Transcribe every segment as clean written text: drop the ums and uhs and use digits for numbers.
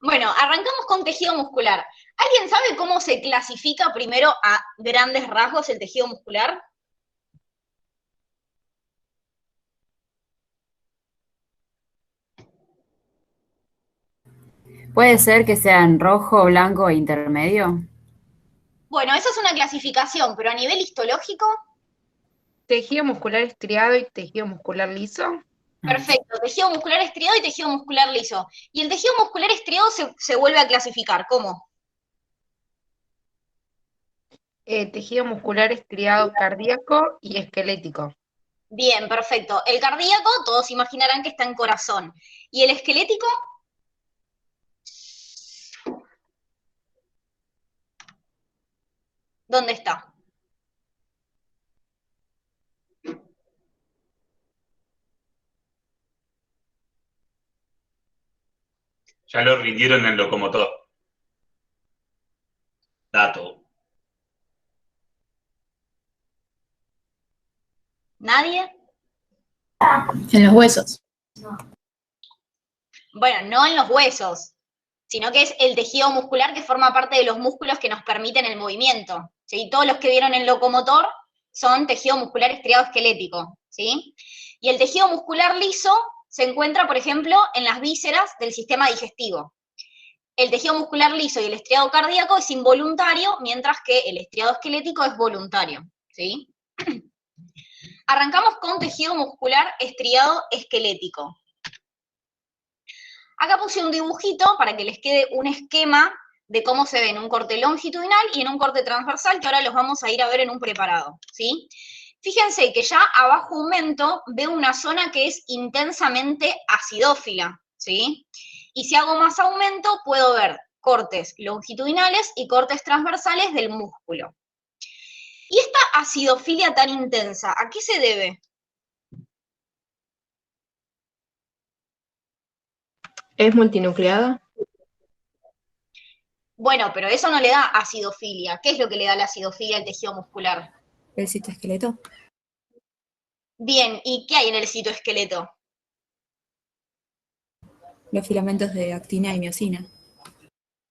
Bueno, arrancamos con tejido muscular. ¿Alguien sabe cómo se clasifica primero a grandes rasgos el tejido muscular? ¿Puede ser que sean rojo, blanco e intermedio? Bueno, esa es una clasificación, pero a nivel histológico, Tejido muscular estriado y tejido muscular liso. perfecto. Tejido muscular estriado y tejido muscular liso. Y el tejido muscular estriado se vuelve a clasificar. ¿Cómo? Tejido muscular estriado cardíaco y esquelético. Bien, perfecto. El cardíaco, todos imaginarán que está en corazón. ¿Y el esquelético? ¿Dónde está? Ya lo rindieron en el locomotor. Dato. ¿Nadie? En los huesos. Bueno, no en los huesos, sino que es el tejido muscular que forma parte de los músculos que nos permiten el movimiento. ¿Sí? Todos los que vieron el locomotor son tejido muscular estriado esquelético. ¿Sí? Y el tejido muscular liso se encuentra, por ejemplo, en las vísceras del sistema digestivo. El tejido muscular liso y el estriado cardíaco es involuntario, mientras que el estriado esquelético es voluntario. ¿Sí? Arrancamos con tejido muscular estriado esquelético. Acá puse un dibujito para que les quede un esquema de cómo se ve en un corte longitudinal y en un corte transversal, que ahora los vamos a ir a ver en un preparado, ¿sí? Fíjense que ya a bajo aumento veo una zona que es intensamente acidófila, ¿sí? Y si hago más aumento, puedo ver cortes longitudinales y cortes transversales del músculo. ¿Y esta acidofilia tan intensa, a qué se debe? ¿Es multinucleada? Bueno, pero eso no le da acidofilia. ¿Qué es lo que le da la acidofilia al tejido muscular? El citoesqueleto. Bien, ¿y qué hay en el citoesqueleto? Los filamentos de actina y miosina.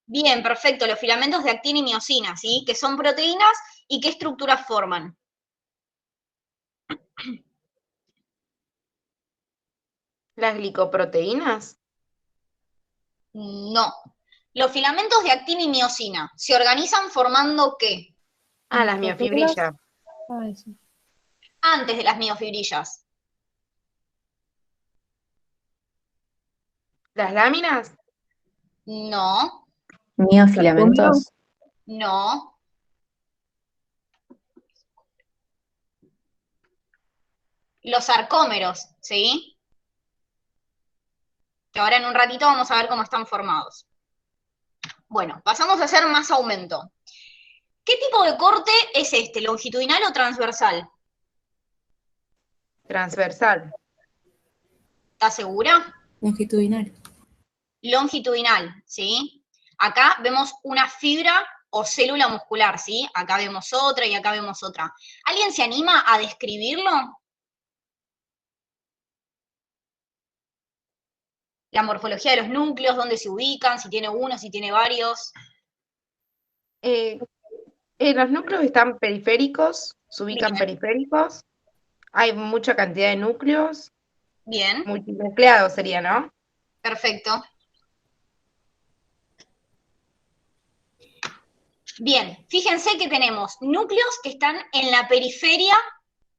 Bien, perfecto, los filamentos de actina y miosina, ¿sí? Que son proteínas y qué estructuras forman. ¿Las glicoproteínas? No. Los filamentos de actina y miosina se organizan formando ¿qué? Las miofibrillas. Eso. Antes de las miofibrillas. ¿Las láminas? No, Miofilamentos. no. Los sarcómeros, ¿sí? Que ahora en un ratito vamos a ver cómo están formados. Bueno, pasamos a hacer más aumento. ¿Qué tipo de corte es este? ¿Longitudinal o transversal? Transversal. ¿Estás segura? Longitudinal. Longitudinal, ¿sí? Acá vemos una fibra o célula muscular, ¿sí? Acá vemos otra y acá vemos otra. ¿Alguien se anima a describirlo? La morfología de los núcleos, dónde se ubican, si tiene uno, si tiene varios. Eh, los núcleos están periféricos, se ubican Bien, periféricos. Hay mucha cantidad de núcleos. bien, Multinucleados sería, ¿no? perfecto. Bien, fíjense que tenemos núcleos que están en la periferia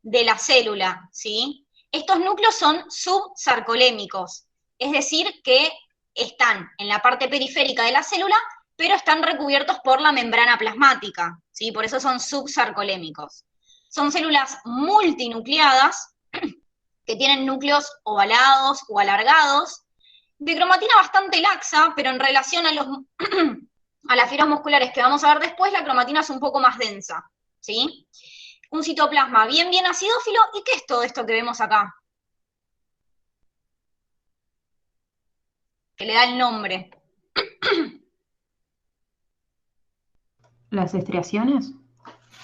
de la célula, ¿sí? Estos núcleos son subsarcolémicos, es decir, que están en la parte periférica de la célula, pero están recubiertos por la membrana plasmática, ¿sí? Por eso son subsarcolémicos. Son células multinucleadas que tienen núcleos ovalados o alargados, de cromatina bastante laxa, pero en relación a los a las fibras musculares que vamos a ver después, la cromatina es un poco más densa, ¿sí? Un citoplasma bien acidófilo, ¿y qué es todo esto que vemos acá? Que le da el nombre. ¿Las estriaciones?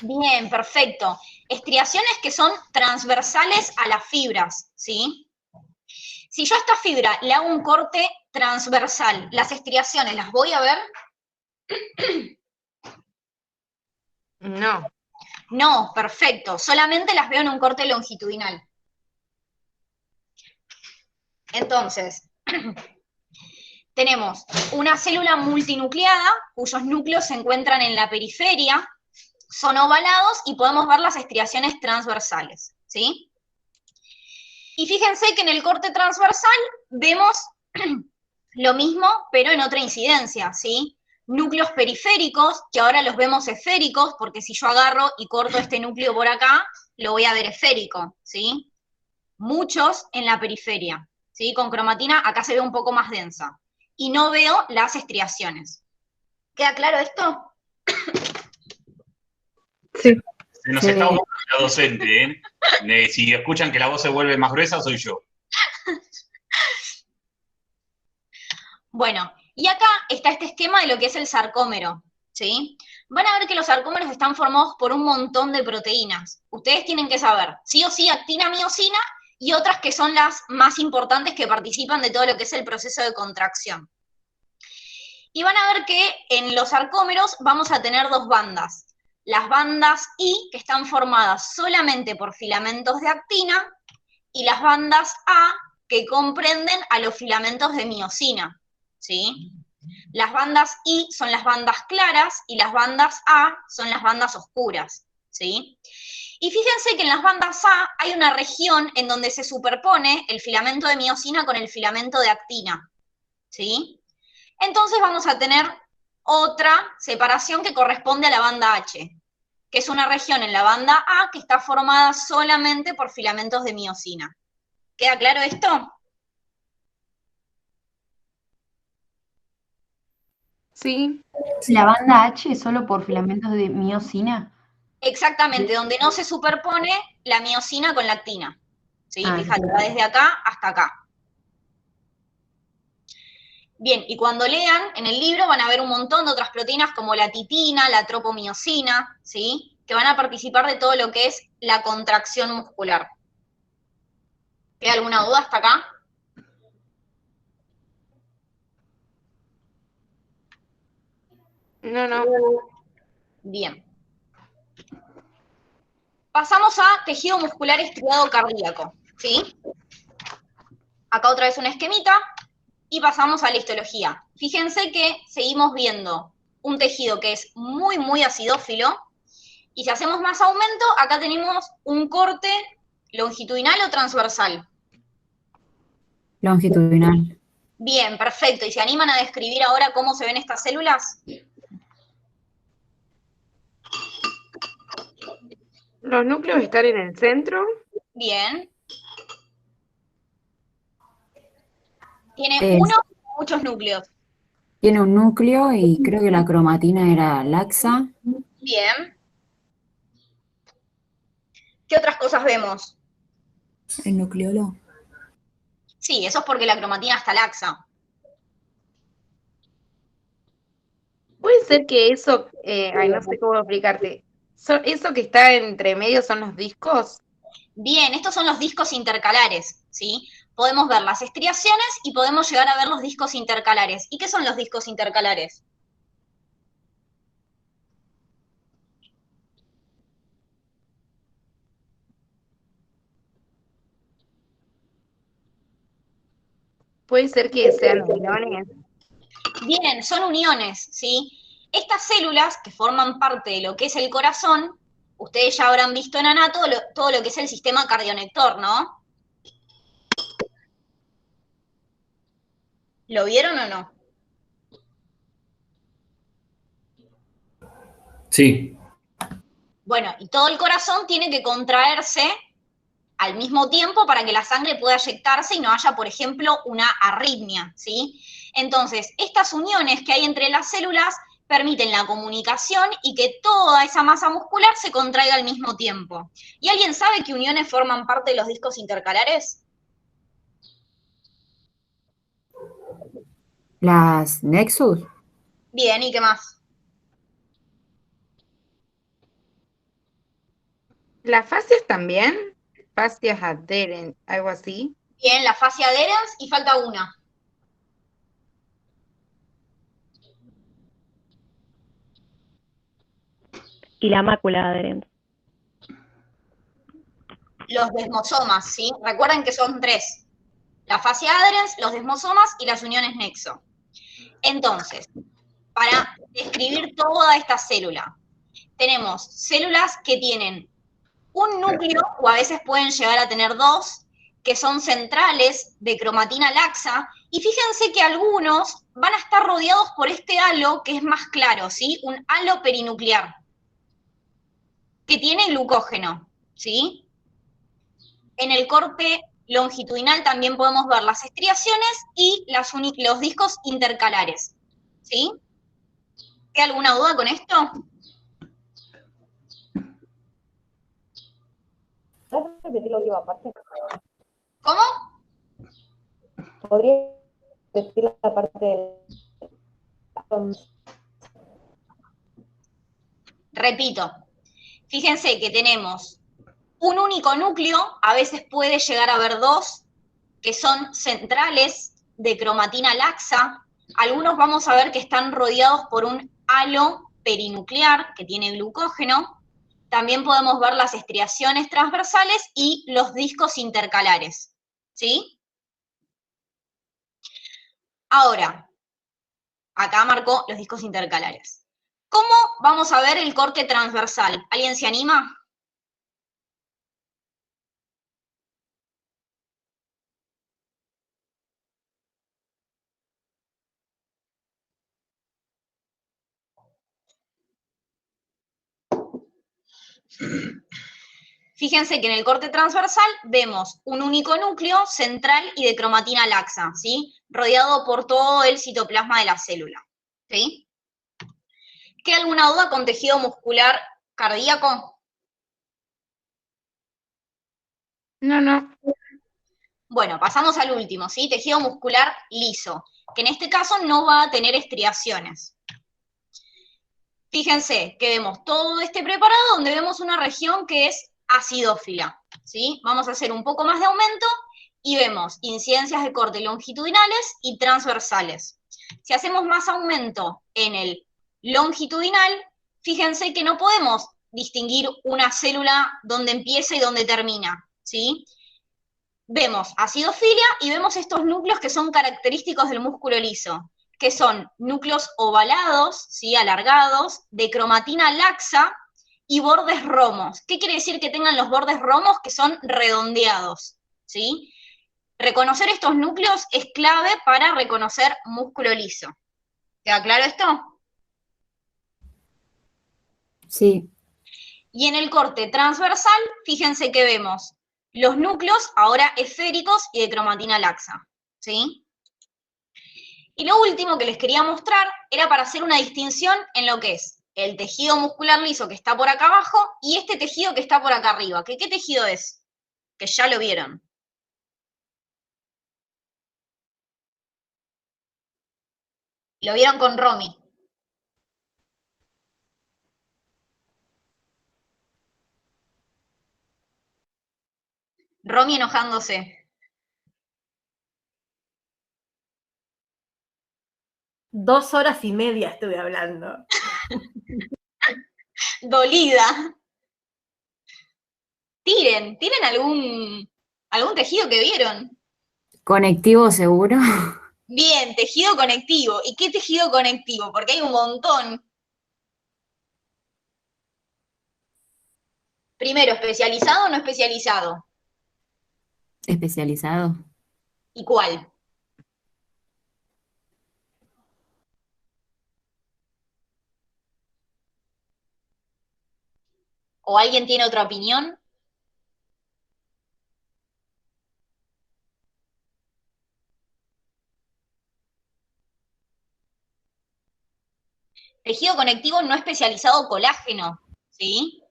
Bien, perfecto. Estriaciones que son transversales a las fibras, ¿sí? Si yo a esta fibra le hago un corte transversal, las estriaciones, ¿las voy a ver? No. No, perfecto. Solamente las veo en un corte longitudinal. Entonces, tenemos una célula multinucleada cuyos núcleos se encuentran en la periferia, son ovalados y podemos ver las estriaciones transversales, ¿sí? Y fíjense que en el corte transversal vemos lo mismo, pero en otra incidencia, ¿sí? Núcleos periféricos, que ahora los vemos esféricos, porque si yo agarro y corto este núcleo por acá, lo voy a ver esférico, ¿sí? Muchos en la periferia, ¿sí? Con cromatina acá se ve un poco más densa. Y no veo las estriaciones. ¿Queda claro esto? Sí. Se nos Sí. está ahogando la docente, ¿eh? Si escuchan que la voz se vuelve más gruesa, soy yo. Bueno, y acá está este esquema de lo que es el sarcómero, ¿sí? Van a ver que los sarcómeros están formados por un montón de proteínas. Ustedes tienen que saber, sí o sí, actina, miosina, y otras que son las más importantes que participan de todo lo que es el proceso de contracción. Y van a ver que en los sarcómeros vamos a tener dos bandas. Las bandas I, que están formadas solamente por filamentos de actina, y las bandas A, que comprenden a los filamentos de miosina, ¿sí? Las bandas I son las bandas claras y las bandas A son las bandas oscuras, ¿sí? Y fíjense que en las bandas A hay una región en donde se superpone el filamento de miosina con el filamento de actina, ¿sí? Entonces vamos a tener otra separación que corresponde a la banda H, que es una región en la banda A que está formada solamente por filamentos de miosina. ¿Queda claro esto? Sí. La banda H es solo por filamentos de miosina. Exactamente, donde no se superpone la miosina con la actina. ¿Sí? Ah, Fíjate, va desde acá hasta acá. Bien, y cuando lean en el libro van a ver un montón de otras proteínas como la titina, la tropomiosina, ¿sí? Que van a participar de todo lo que es la contracción muscular. ¿Queda alguna duda hasta acá? No. Bien. Pasamos a tejido muscular estriado cardíaco, ¿sí? Acá otra vez una esquemita y pasamos a la histología. Fíjense que seguimos viendo un tejido que es muy, muy acidófilo y si hacemos más aumento, acá tenemos un corte longitudinal o transversal. Longitudinal. Bien, perfecto. ¿Y se animan a describir ahora cómo se ven estas células? Los núcleos están en el centro. Bien. Tiene Es- uno o muchos núcleos. Tiene un núcleo y creo que la cromatina era laxa. Bien. ¿Qué otras cosas vemos? El nucleolo. Sí, eso es porque la cromatina está laxa. Puede ser que eso, no sé cómo explicarte. Eso que está entre medio son los discos. Bien, estos son los discos intercalares, ¿sí? Podemos ver las estriaciones y podemos llegar a ver los discos intercalares. ¿Y qué son los discos intercalares? Puede ser que sean uniones. Bien, son uniones, ¿sí? Estas células que forman parte de lo que es el corazón, ustedes ya habrán visto en Anato todo lo que es el sistema cardionector, ¿no? ¿Lo vieron o no? Sí, Bueno, y todo el corazón tiene que contraerse al mismo tiempo para que la sangre pueda eyectarse y no haya, por ejemplo, una arritmia, ¿sí? Entonces, estas uniones que hay entre las células permiten la comunicación y que toda esa masa muscular se contraiga al mismo tiempo. ¿Y alguien sabe qué uniones forman parte de los discos intercalares? Las nexus. Bien, ¿y qué más? Las fascias también. Fascias adheren, algo así. Bien, la fascia adherens y falta una. Y la mácula adherente. Los desmosomas, ¿sí? Recuerden que son 3. La fascia adherens, los desmosomas y las uniones nexo. Entonces, para describir toda esta célula, tenemos células que tienen un núcleo, o a veces pueden llegar a tener 2, que son centrales de cromatina laxa, y fíjense que algunos van a estar rodeados por este halo que es más claro, ¿sí? Un halo perinuclear, que tiene glucógeno, ¿sí? En el corte longitudinal también podemos ver las estriaciones y los discos intercalares, ¿sí? ¿Hay alguna duda con esto? ¿Puedes repetir la última parte? ¿Cómo? ¿Podría decir la parte del... Repito, fíjense que tenemos un único núcleo, a veces puede llegar a haber 2, que son centrales de cromatina laxa. Algunos vamos a ver que están rodeados por un halo perinuclear que tiene glucógeno. También podemos ver las estriaciones transversales y los discos intercalares, ¿sí? Ahora, acá marcó los discos intercalares. ¿Cómo vamos a ver el corte transversal? ¿Alguien se anima? Fíjense que en el corte transversal vemos un único núcleo central y de cromatina laxa, ¿sí? Rodeado por todo el citoplasma de la célula, ¿sí? ¿Queda alguna duda con tejido muscular cardíaco? No. Bueno, pasamos al último, ¿sí? Tejido muscular liso, que en este caso no va a tener estriaciones. Fíjense que vemos todo este preparado donde vemos una región que es acidófila, ¿sí? Vamos a hacer un poco más de aumento y vemos incidencias de corte longitudinales y transversales. Si hacemos más aumento en el longitudinal, fíjense que no podemos distinguir una célula donde empieza y donde termina, ¿sí? Vemos acidofilia y vemos estos núcleos que son característicos del músculo liso, que son núcleos ovalados, ¿sí? Alargados, de cromatina laxa y bordes romos. ¿Qué quiere decir que tengan los bordes romos? Que son redondeados, ¿sí? Reconocer estos núcleos es clave para reconocer músculo liso. ¿Queda claro esto? Sí. Y en el corte transversal, fíjense que vemos los núcleos ahora esféricos y de cromatina laxa, ¿sí? Y lo último que les quería mostrar era para hacer una distinción en lo que es el tejido muscular liso que está por acá abajo y este tejido que está por acá arriba. ¿Qué tejido es? Que ya lo vieron. Lo vieron con Romy. Romy enojándose. Dos horas y media estuve hablando. Dolida. Tiren algún tejido que vieron. ¿Conectivo seguro? Bien, tejido conectivo. ¿Y qué tejido conectivo? Porque hay un montón. Primero, ¿especializado o no especializado? Especializado. ¿Y cuál? ¿O alguien tiene otra opinión? Tejido conectivo no especializado colágeno, ¿sí?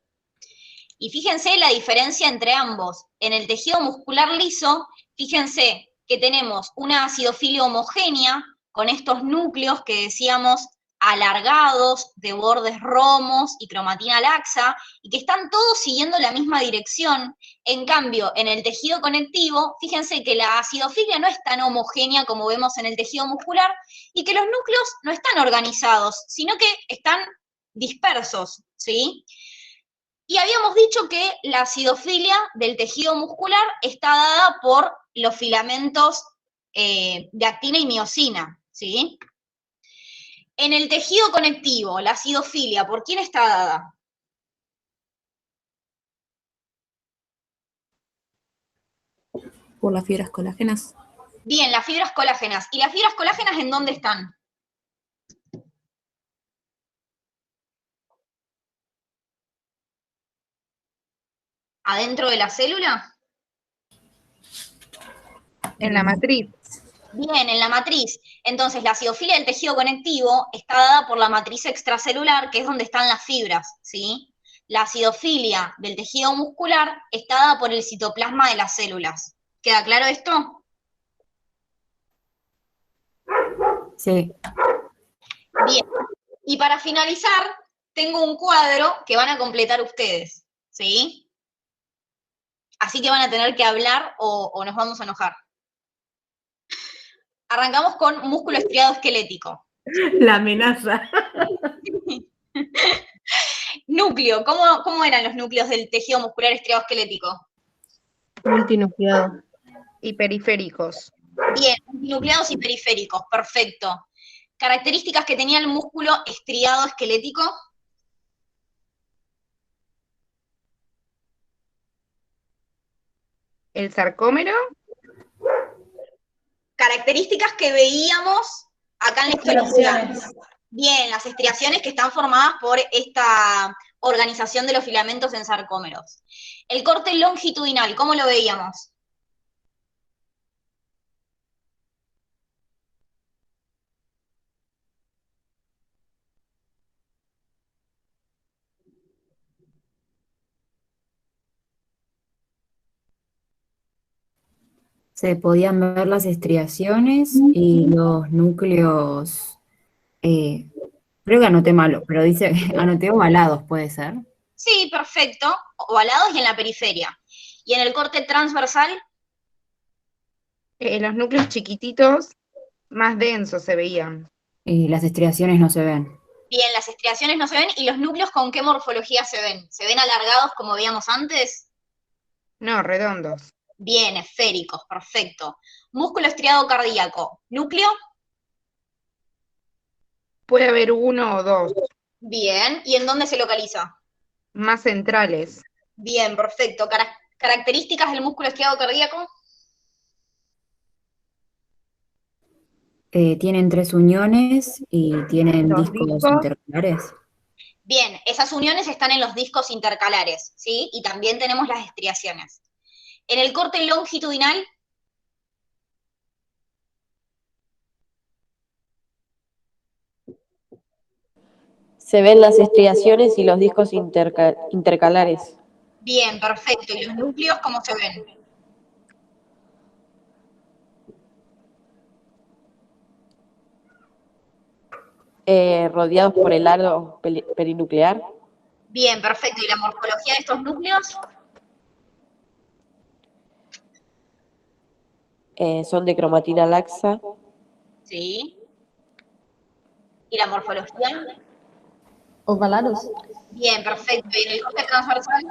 Y fíjense la diferencia entre ambos. En el tejido muscular liso, fíjense que tenemos una acidofilia homogénea con estos núcleos que decíamos alargados, de bordes romos y cromatina laxa, y que están todos siguiendo la misma dirección. En cambio, en el tejido conectivo, fíjense que la acidofilia no es tan homogénea como vemos en el tejido muscular, y que los núcleos no están organizados, sino que están dispersos, ¿sí? Y habíamos dicho que la acidofilia del tejido muscular está dada por los filamentos de actina y miosina, ¿sí? En el tejido conectivo, la acidofilia, ¿por quién está dada? Por las fibras colágenas. Bien, las fibras colágenas. ¿Y las fibras colágenas en dónde están? ¿Adentro de la célula? En la matriz. Bien, en la matriz. Entonces, la acidofilia del tejido conectivo está dada por la matriz extracelular, que es donde están las fibras, ¿sí? La acidofilia del tejido muscular está dada por el citoplasma de las células. ¿Queda claro esto? Sí. Bien. Y para finalizar, tengo un cuadro que van a completar ustedes, ¿sí? Así que van a tener que hablar o nos vamos a enojar. Arrancamos con músculo estriado esquelético. La amenaza. Núcleo, ¿cómo eran los núcleos del tejido muscular estriado esquelético? Multinucleado. Y periféricos. Bien, nucleados y periféricos, perfecto. Características que tenía el músculo estriado esquelético. El sarcómero. Características que veíamos acá en la histología. Bien, las estriaciones que están formadas por esta organización de los filamentos en sarcómeros. El corte longitudinal, ¿cómo lo veíamos? Se podían ver las estriaciones y los núcleos, creo que anoté malo, pero dice, anoté ovalados, ¿puede ser? Sí, perfecto, ovalados y en la periferia. Y en el corte transversal, Los núcleos chiquititos, más densos se veían. Y las estriaciones no se ven. bien, las estriaciones no se ven, y los núcleos con qué morfología se ven. ¿Se ven alargados como veíamos antes? No, redondos. Bien, esféricos, perfecto. Músculo estriado cardíaco, ¿núcleo? Puede haber uno o dos. Bien, ¿y en dónde se localiza? Más centrales. Bien, perfecto. Características del músculo estriado cardíaco. Tienen 3 uniones y tienen Los discos discos. intercalares. Bien, esas uniones están en los discos intercalares, ¿sí? Y también tenemos las estriaciones. En el corte longitudinal, Se ven las estriaciones y los discos intercalares. bien, perfecto. ¿Y los núcleos cómo se ven? Rodeados por el halo perinuclear. Bien, perfecto. ¿Y la morfología de estos núcleos? Son de cromatina laxa. Sí. ¿Y la morfología? Ovalados. Bien, perfecto. ¿Y en el corte transversal?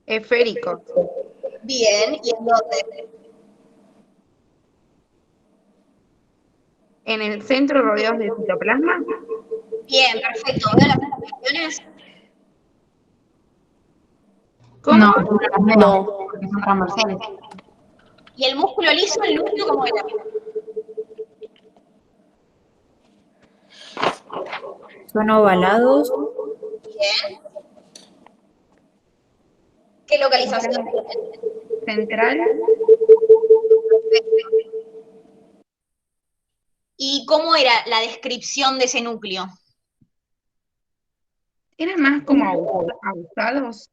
Esféricos. Bien, ¿y en dónde? En el centro, rodeados de citoplasma. Bien, perfecto. ¿Veo las estriaciones? ¿Cómo? No, sobre las menos, No. porque son transversales. ¿Y el músculo liso, el núcleo, cómo era? Son ovalados, Bien. ¿Qué localización? Central. ¿Y cómo era la descripción de ese núcleo? Eran más como abusados.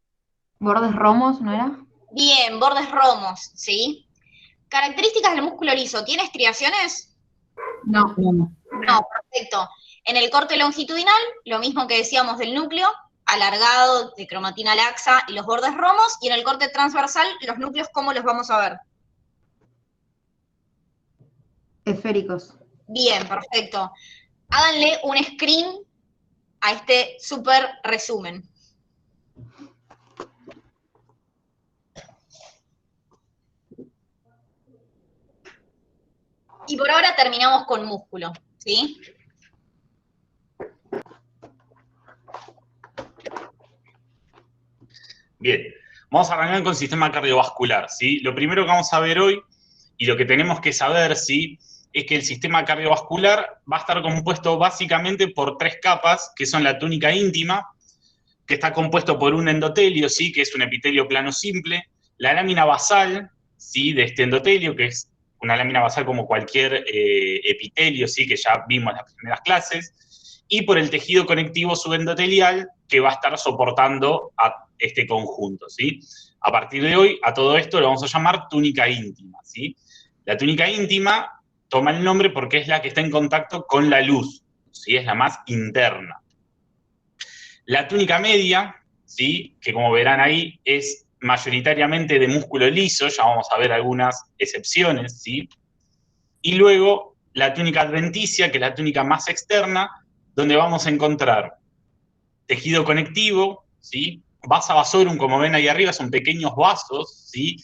Bordes romos, ¿no era? Bien, bordes romos, ¿sí? Características del músculo liso. ¿Tiene estriaciones? No. No, perfecto. En el corte longitudinal, lo mismo que decíamos del núcleo, alargado, de cromatina laxa y los bordes romos, y en el corte transversal, los núcleos, ¿cómo los vamos a ver? Esféricos. Bien, perfecto. Háganle un screen a este súper resumen. Y por ahora terminamos con músculo, ¿sí? Bien, vamos a arrancar con el sistema cardiovascular, ¿sí? Lo primero que vamos a ver hoy, y lo que tenemos que saber, ¿sí?, es que el sistema cardiovascular va a estar compuesto básicamente por 3 capas, que son la túnica íntima, que está compuesto por un endotelio, ¿sí?, que es un epitelio plano simple, la lámina basal, ¿sí?, de este endotelio, que es una lámina basal como cualquier epitelio, ¿sí?, que ya vimos en las primeras clases, y por el tejido conectivo subendotelial, que va a estar soportando a este conjunto, ¿sí? A partir de hoy, a todo esto lo vamos a llamar túnica íntima, ¿sí? La túnica íntima toma el nombre porque es la que está en contacto con la luz, ¿sí? Es la más interna. La túnica media, ¿sí?, que como verán ahí, es mayoritariamente de músculo liso, ya vamos a ver algunas excepciones, ¿sí? Y luego la túnica adventicia, que es la túnica más externa, donde vamos a encontrar tejido conectivo, ¿sí? Vasa vasorum, como ven ahí arriba, son pequeños vasos, ¿sí?,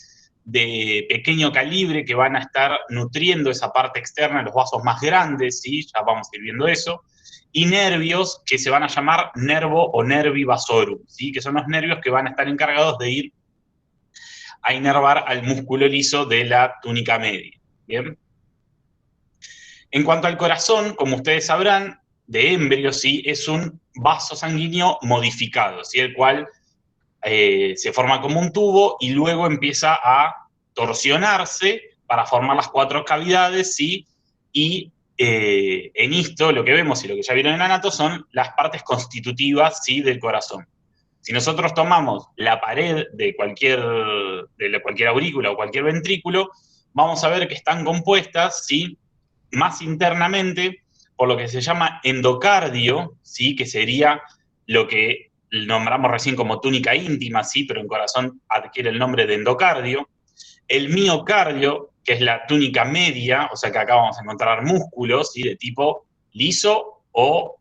de pequeño calibre que van a estar nutriendo esa parte externa, los vasos más grandes, ¿sí?, ya vamos a ir viendo eso, y nervios que se van a llamar nervo o nervi vasorum, ¿sí?, que son los nervios que van a estar encargados de ir a inervar al músculo liso de la túnica media, ¿bien? En cuanto al corazón, como ustedes sabrán, de embrio, ¿sí?, es un vaso sanguíneo modificado, ¿sí?, el cual se forma como un tubo y luego empieza a torsionarse para formar las 4 cavidades, ¿sí? Y en esto lo que vemos y lo que ya vieron en Anato son las partes constitutivas, ¿sí?, del corazón. Si nosotros tomamos la pared de cualquier aurícula o cualquier ventrículo, vamos a ver que están compuestas, ¿sí?, más internamente por lo que se llama endocardio, ¿sí?, que sería lo que nombramos recién como túnica íntima, sí, pero en corazón adquiere el nombre de endocardio. El miocardio, que es la túnica media, o sea que acá vamos a encontrar músculos, ¿sí?, de tipo liso o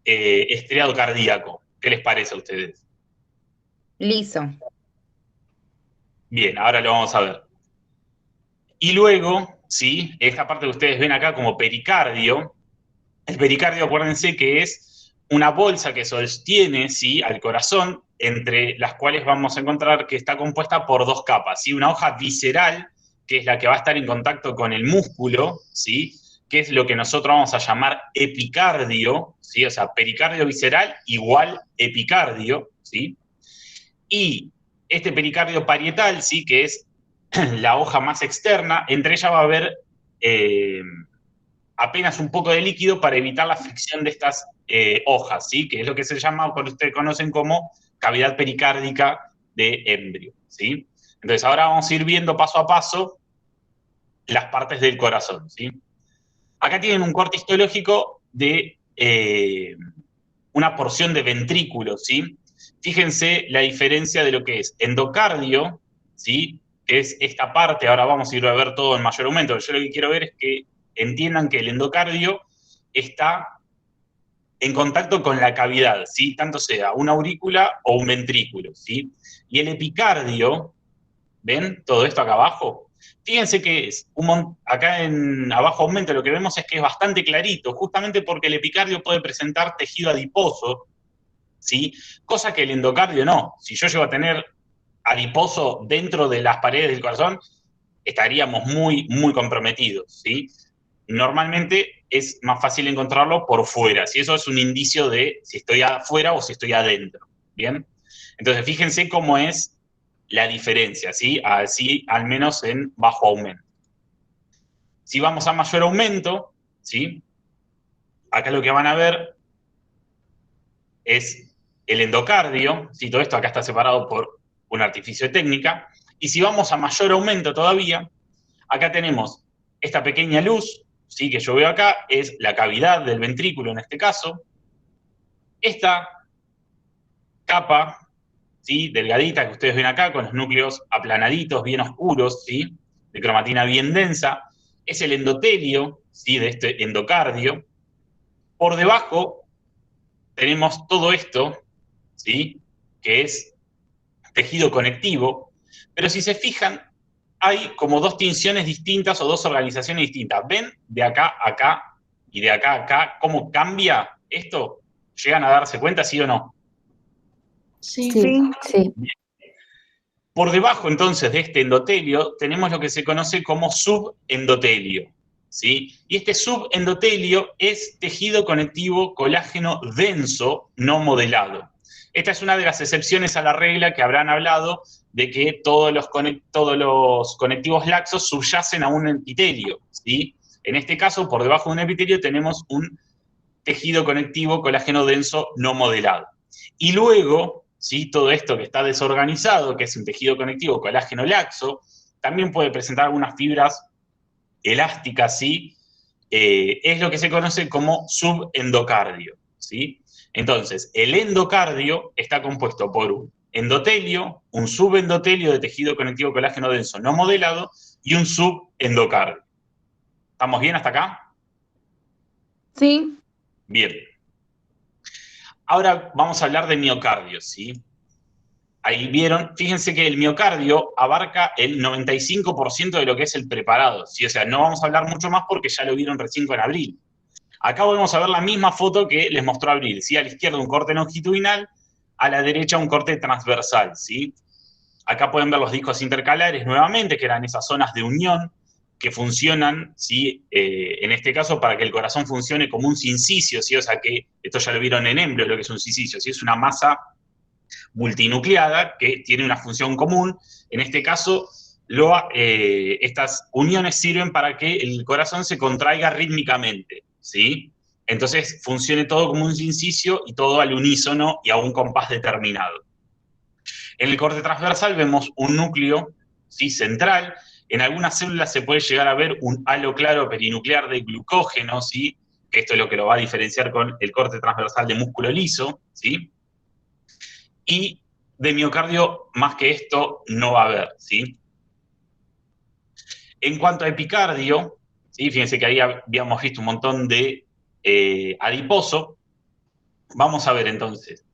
estriado cardíaco. ¿Qué les parece a ustedes? Liso. Bien, ahora lo vamos a ver. Y luego, ¿sí?, esta parte que ustedes ven acá como pericardio, el pericardio, acuérdense que es una bolsa que sostiene, ¿sí?, al corazón, entre las cuales vamos a encontrar que está compuesta por 2 capas, ¿sí? Una hoja visceral, que es la que va a estar en contacto con el músculo, ¿sí?, que es lo que nosotros vamos a llamar epicardio, ¿sí? O sea, pericardio visceral igual epicardio, ¿sí? Y este pericardio parietal, ¿sí?, que es la hoja más externa, entre ellas va a haber apenas un poco de líquido para evitar la fricción de estas hojas, ¿sí?, que es lo que se llama, por ustedes conocen como cavidad pericárdica de embrio, ¿sí? Entonces ahora vamos a ir viendo paso a paso las partes del corazón, ¿sí? Acá tienen un corte histológico de una porción de ventrículo, ¿sí? Fíjense la diferencia de lo que es endocardio, ¿sí?, que es esta parte, ahora vamos a ir a ver todo en mayor aumento, yo lo que quiero ver es que entiendan que el endocardio está en contacto con la cavidad, ¿sí?, tanto sea una aurícula o un ventrículo, ¿sí? Y el epicardio, ¿ven todo esto acá abajo? Fíjense que es acá en abajo aumento lo que vemos es que es bastante clarito, justamente porque el epicardio puede presentar tejido adiposo, ¿sí?, cosa que el endocardio no. Si yo llego a tener adiposo dentro de las paredes del corazón, estaríamos muy, muy comprometidos, ¿sí? Normalmente es más fácil encontrarlo por fuera, si eso es un indicio de si estoy afuera o si estoy adentro, ¿bien? Entonces, fíjense cómo es la diferencia, ¿sí? Así, al menos en bajo aumento. Si vamos a mayor aumento, ¿sí?, acá lo que van a ver es el endocardio, ¿sí? Todo esto acá está separado por un artificio de técnica, y si vamos a mayor aumento todavía, Acá tenemos esta pequeña luz, ¿sí? Que yo veo acá, es la cavidad del ventrículo en este caso. Esta capa, ¿sí? Delgadita que ustedes ven acá, con los núcleos aplanaditos, bien oscuros, ¿sí? De cromatina bien densa, es el endotelio, ¿sí? De este endocardio. Por debajo tenemos todo esto, ¿sí? Que es tejido conectivo, pero si se fijan, hay como dos tinciones distintas o dos organizaciones distintas. ¿Ven de acá a acá y de acá a acá cómo cambia esto? ¿Llegan a darse cuenta, sí o no? Sí. Sí. Por debajo, entonces, de este endotelio, tenemos lo que se conoce como subendotelio, ¿sí? Y este subendotelio es tejido conectivo colágeno denso, no modelado. Esta es una de las excepciones a la regla que habrán hablado de que todos los conectivos laxos subyacen a un epitelio, ¿sí? En este caso, por debajo de un epitelio tenemos un tejido conectivo colágeno denso no modelado. Y luego, ¿sí? Todo esto que está desorganizado, que es un tejido conectivo colágeno laxo, también puede presentar algunas fibras elásticas, ¿sí? Es lo que se conoce como subendocardio, ¿sí? Entonces, el endocardio está compuesto por un endotelio, un subendotelio de tejido conectivo colágeno denso no modelado y un subendocardio. ¿Estamos bien hasta acá? Sí. Bien. Ahora vamos a hablar de miocardio, ¿sí? Ahí vieron, fíjense que el miocardio abarca el 95% de lo que es el preparado, ¿sí? O sea, no vamos a hablar mucho más porque ya lo vieron recién con Abril. Acá volvemos a ver la misma foto que les mostró Abril, ¿sí? A la izquierda un corte longitudinal, a la derecha un corte transversal, ¿sí? Acá pueden ver los discos intercalares nuevamente, que eran esas zonas de unión que funcionan, ¿sí? En este caso, para que el corazón funcione como un sincicio, ¿sí? O sea que, esto ya lo vieron en embrio, lo que es un sincicio, ¿sí? Es una masa multinucleada que tiene una función común. En este caso, estas uniones sirven para que el corazón se contraiga rítmicamente, ¿sí? Entonces funcione todo como un sincicio y todo al unísono y a un compás determinado. En el corte transversal vemos un núcleo, ¿sí? Central. En algunas células se puede llegar a ver un halo claro perinuclear de glucógeno, ¿sí? Que esto es lo que lo va a diferenciar con el corte transversal de músculo liso, ¿sí? Y de miocardio, más que esto, no va a haber, ¿sí? En cuanto a epicardio, ¿sí? Fíjense que ahí habíamos visto un montón de adiposo. Vamos a ver entonces.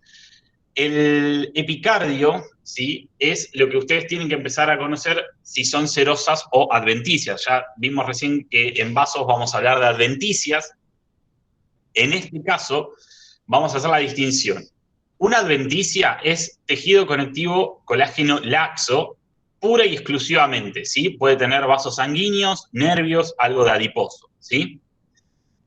El epicardio, ¿sí? Es lo que ustedes tienen que empezar a conocer si son serosas o adventicias. Ya vimos recién que en vasos vamos a hablar de adventicias. En este caso, vamos a hacer la distinción. Una adventicia es tejido conectivo colágeno laxo, pura y exclusivamente, ¿sí? Puede tener vasos sanguíneos, nervios, algo de adiposo, ¿sí?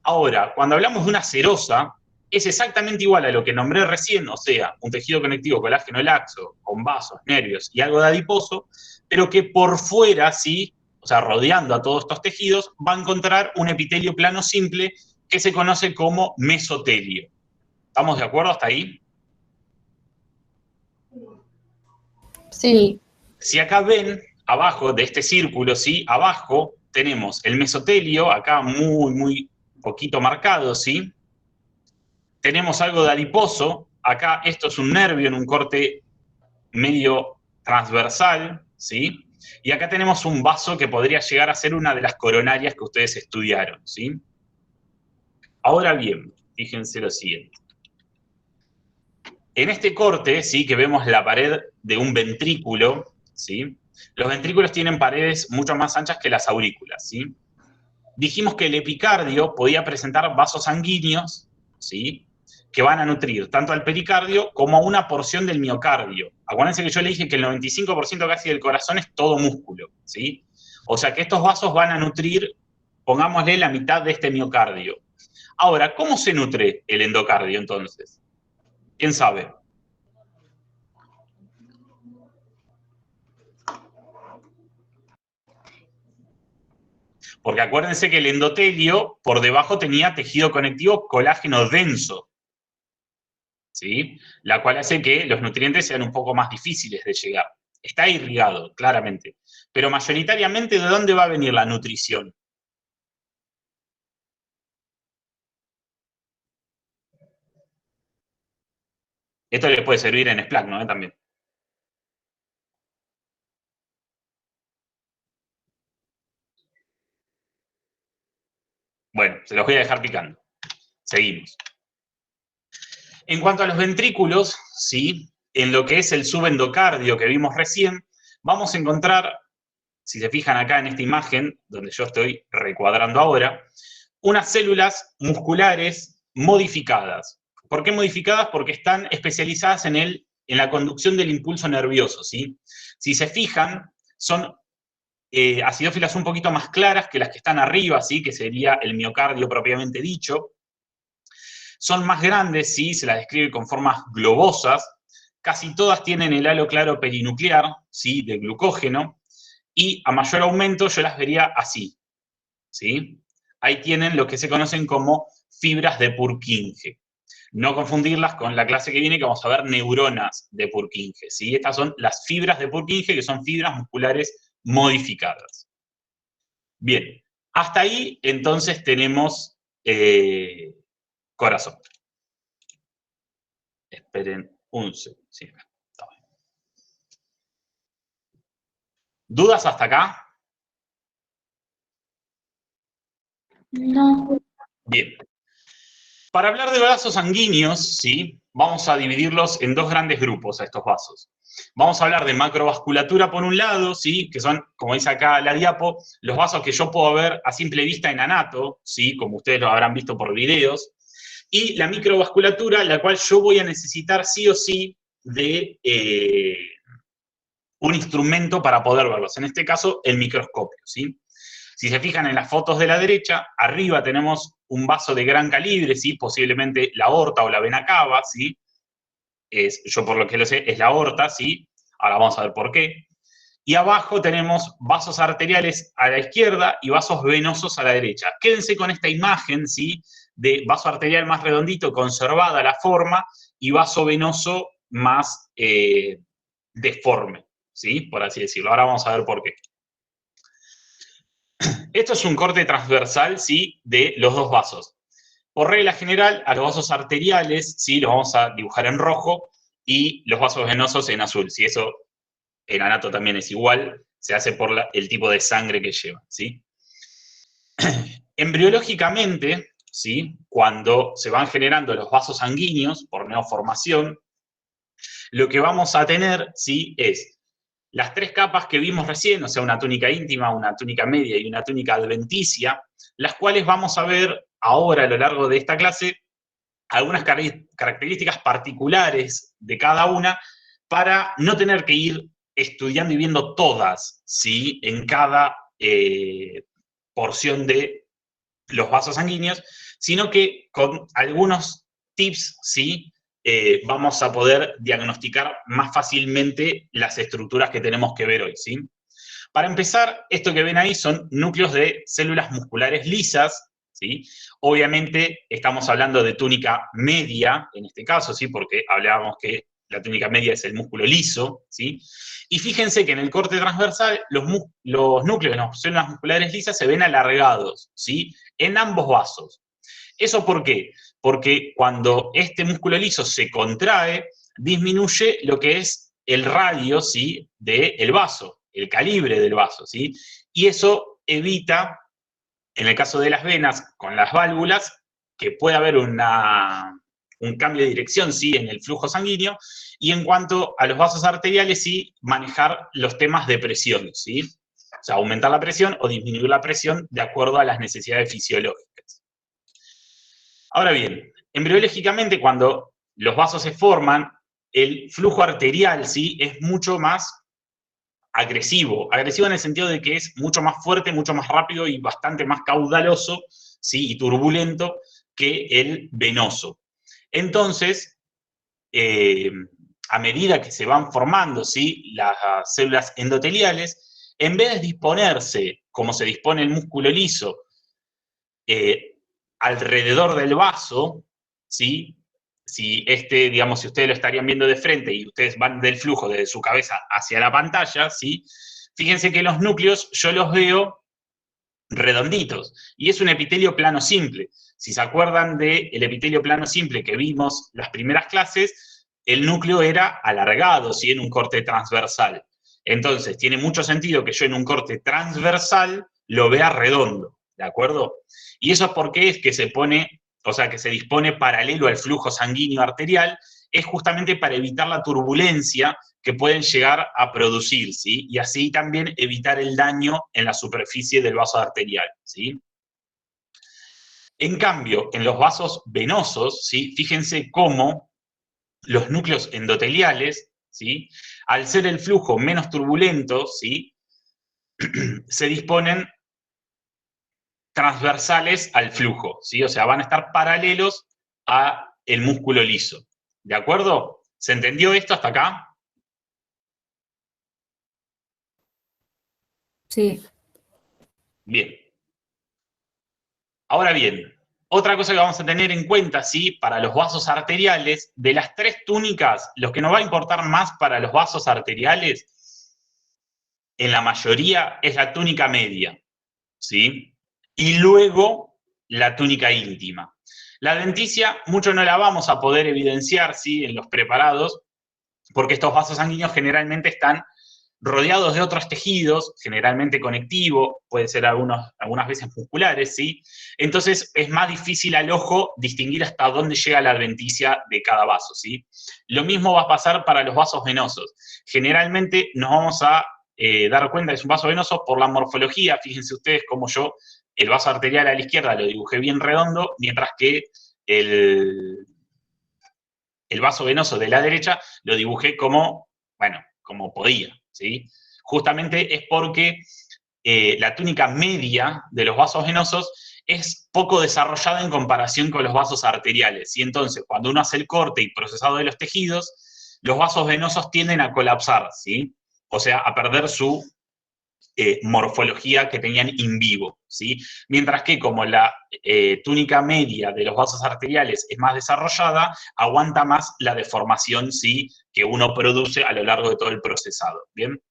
Ahora, cuando hablamos de una serosa, es exactamente igual a lo que nombré recién, o sea, un tejido conectivo colágeno laxo, con vasos, nervios y algo de adiposo, pero que por fuera, ¿sí? O sea, rodeando a todos estos tejidos, va a encontrar un epitelio plano simple que se conoce como mesotelio. ¿Estamos de acuerdo hasta ahí? Sí. Si acá ven, abajo de este círculo, ¿sí? Abajo tenemos el mesotelio, acá muy poquito marcado, ¿sí? Tenemos algo de adiposo, acá esto es un nervio en un corte medio transversal, ¿sí? Y acá tenemos un vaso que podría llegar a ser una de las coronarias que ustedes estudiaron, ¿sí? Ahora bien, fíjense lo siguiente. En este corte, ¿sí? Que vemos la pared de un ventrículo, ¿sí? Los ventrículos tienen paredes mucho más anchas que las aurículas, ¿sí? Dijimos que el epicardio podía presentar vasos sanguíneos, ¿sí? Que van a nutrir tanto al pericardio como a una porción del miocardio. Acuérdense que yo le dije que el 95% casi del corazón es todo músculo, ¿sí? O sea que estos vasos van a nutrir, pongámosle, la mitad de este miocardio. Ahora, ¿cómo se nutre el endocardio entonces? ¿Quién sabe? Porque acuérdense que el endotelio por debajo tenía tejido conectivo colágeno denso, ¿sí? La cual hace que los nutrientes sean un poco más difíciles de llegar. Está irrigado, claramente. Pero mayoritariamente, ¿de dónde va a venir la nutrición? Esto les puede servir en SPLAC, ¿no? También. Bueno, se los voy a dejar picando. Seguimos. En cuanto a los ventrículos, ¿sí? En lo que es el subendocardio que vimos recién, vamos a encontrar, si se fijan acá en esta imagen, donde yo estoy recuadrando ahora, unas células musculares modificadas. ¿Por qué modificadas? Porque están especializadas en la conducción del impulso nervioso, ¿sí? Si se fijan, son acidófilas un poquito más claras que las que están arriba, ¿sí? Que sería el miocardio propiamente dicho. Son más grandes, ¿sí? Se las describe con formas globosas. Casi todas tienen el halo claro perinuclear, ¿sí? De glucógeno. Y a mayor aumento yo las vería así, ¿sí? Ahí tienen lo que se conocen como fibras de Purkinje. No confundirlas con la clase que viene, que vamos a ver neuronas de Purkinje, ¿sí? Estas son las fibras de Purkinje, que son fibras musculares modificadas. Bien, hasta ahí entonces tenemos corazón. Esperen un segundo. Sí, está bien. ¿Dudas hasta acá? No. Bien. Para hablar de vasos sanguíneos, ¿sí? Vamos a dividirlos en dos grandes grupos a estos vasos. Vamos a hablar de macrovasculatura por un lado, ¿sí? Que son, como dice acá la diapo, los vasos que yo puedo ver a simple vista en anato, ¿sí? Como ustedes lo habrán visto por videos. Y la microvasculatura, la cual yo voy a necesitar sí o sí de un instrumento para poder verlos. En este caso, el microscopio, ¿sí? Si se fijan en las fotos de la derecha, arriba tenemos un vaso de gran calibre, ¿sí? Posiblemente la aorta o la vena cava, ¿sí? Yo por lo que lo sé, es la aorta, ¿sí? Ahora vamos a ver por qué. Y abajo tenemos vasos arteriales a la izquierda y vasos venosos a la derecha. Quédense con esta imagen, ¿sí? De vaso arterial más redondito, conservada la forma, y vaso venoso más deforme, ¿sí? Por así decirlo. Ahora vamos a ver por qué. Esto es un corte transversal, ¿sí? De los dos vasos. Por regla general, a los vasos arteriales, ¿sí? Los vamos a dibujar en rojo y los vasos venosos en azul. Si eso en anato también es igual, se hace por el tipo de sangre que lleva, ¿sí? Embriológicamente, ¿sí? Cuando se van generando los vasos sanguíneos por neoformación, lo que vamos a tener, ¿sí? Es las tres capas que vimos recién, o sea, una túnica íntima, una túnica media y una túnica adventicia, las cuales vamos a ver ahora a lo largo de esta clase algunas características particulares de cada una para no tener que ir estudiando y viendo todas, ¿sí? En cada porción de los vasos sanguíneos, sino que con algunos tips, ¿sí? Vamos a poder diagnosticar más fácilmente las estructuras que tenemos que ver hoy, ¿sí? Para empezar, esto que ven ahí son núcleos de células musculares lisas, ¿sí? Obviamente estamos hablando de túnica media, en este caso, ¿sí? Porque hablábamos que la túnica media es el músculo liso, ¿sí? Y fíjense que en el corte transversal los núcleos de las células musculares lisas se ven alargados, ¿sí? En ambos vasos. ¿Eso por qué? Porque cuando este músculo liso se contrae, disminuye lo que es el radio, ¿sí? Del vaso, el calibre del vaso, ¿sí? Y eso evita, en el caso de las venas, con las válvulas, que pueda haber un cambio de dirección, ¿sí? En el flujo sanguíneo, y en cuanto a los vasos arteriales, sí, manejar los temas de presión, ¿sí? O sea, aumentar la presión o disminuir la presión de acuerdo a las necesidades fisiológicas. Ahora bien, embriológicamente, cuando los vasos se forman, el flujo arterial, ¿sí? Es mucho más agresivo. Agresivo en el sentido de que es mucho más fuerte, mucho más rápido y bastante más caudaloso, ¿sí? Y turbulento que el venoso. Entonces, a medida que se van formando, ¿sí? Las células endoteliales, en vez de disponerse, como se dispone el músculo liso, alrededor del vaso, ¿sí? si digamos, si ustedes lo estarían viendo de frente y ustedes van del flujo desde su cabeza hacia la pantalla, ¿sí? Fíjense que los núcleos yo los veo redonditos, y es un epitelio plano simple. Si se acuerdan del epitelio plano simple que vimos las primeras clases, el núcleo era alargado, ¿sí? En un corte transversal. Entonces, tiene mucho sentido que yo en un corte transversal lo vea redondo, ¿de acuerdo? Y eso es porque es que se pone, o sea, que se dispone paralelo al flujo sanguíneo arterial, es justamente para evitar la turbulencia que pueden llegar a producir, ¿sí? Y así también evitar el daño en la superficie del vaso arterial, ¿sí? En cambio, en los vasos venosos, ¿sí? Fíjense cómo los núcleos endoteliales, ¿sí? Al ser el flujo menos turbulento, ¿sí? Se disponen transversales al flujo, ¿sí? O sea, van a estar paralelos al músculo liso, ¿de acuerdo? ¿Se entendió esto hasta acá? Sí. Bien. Ahora bien, otra cosa que vamos a tener en cuenta, ¿sí? Para los vasos arteriales, de las tres túnicas, lo que nos va a importar más para los vasos arteriales, en la mayoría, es la túnica media, ¿sí? Y luego, la túnica íntima. La denticia, mucho no la vamos a poder evidenciar, ¿sí? En los preparados, porque estos vasos sanguíneos generalmente están rodeados de otros tejidos, generalmente conectivo, puede ser algunas veces musculares, ¿sí? Entonces es más difícil al ojo distinguir hasta dónde llega la adventicia de cada vaso, ¿sí? Lo mismo va a pasar para los vasos venosos. Generalmente nos vamos a dar cuenta de un vaso venoso por la morfología. Fíjense ustedes cómo yo el vaso arterial a la izquierda lo dibujé bien redondo, mientras que el vaso venoso de la derecha lo dibujé como, bueno, como podía, ¿sí? Justamente es porque la túnica media de los vasos venosos es poco desarrollada en comparación con los vasos arteriales, y entonces cuando uno hace el corte y procesado de los tejidos, los vasos venosos tienden a colapsar, ¿sí? O sea, a perder su morfología que tenían in vivo, ¿sí? Mientras que como la túnica media de los vasos arteriales es más desarrollada, aguanta más la deformación, ¿sí? Que uno produce a lo largo de todo el procesado, ¿bien?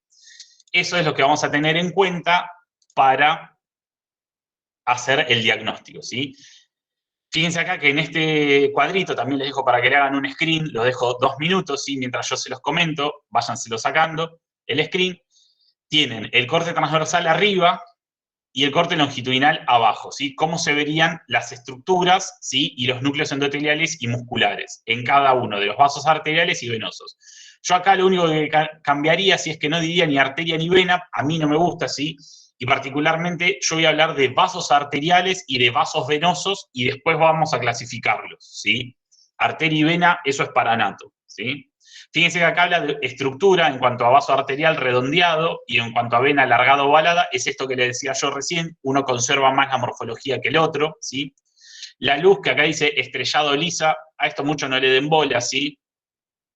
Eso es lo que vamos a tener en cuenta para hacer el diagnóstico, ¿sí? Fíjense acá que en este cuadrito, también les dejo para que le hagan un screen, lo dejo 2 minutos, ¿sí? Mientras yo se los comento, váyanselo sacando, el screen. Tienen el corte transversal arriba y el corte longitudinal abajo, ¿sí? Cómo se verían las estructuras, ¿sí? Y los núcleos endoteliales y musculares en cada uno de los vasos arteriales y venosos. Yo acá lo único que cambiaría, si es que no diría ni arteria ni vena, a mí no me gusta, ¿sí? Y particularmente yo voy a hablar de vasos arteriales y de vasos venosos y después vamos a clasificarlos, ¿sí? Arteria y vena, eso es para nato, ¿sí? Fíjense que acá habla de estructura en cuanto a vaso arterial redondeado y en cuanto a vena alargada o ovalada, es esto que le decía yo recién, uno conserva más la morfología que el otro, ¿sí? La luz que acá dice estrellado lisa, a esto mucho no le den bola, ¿sí?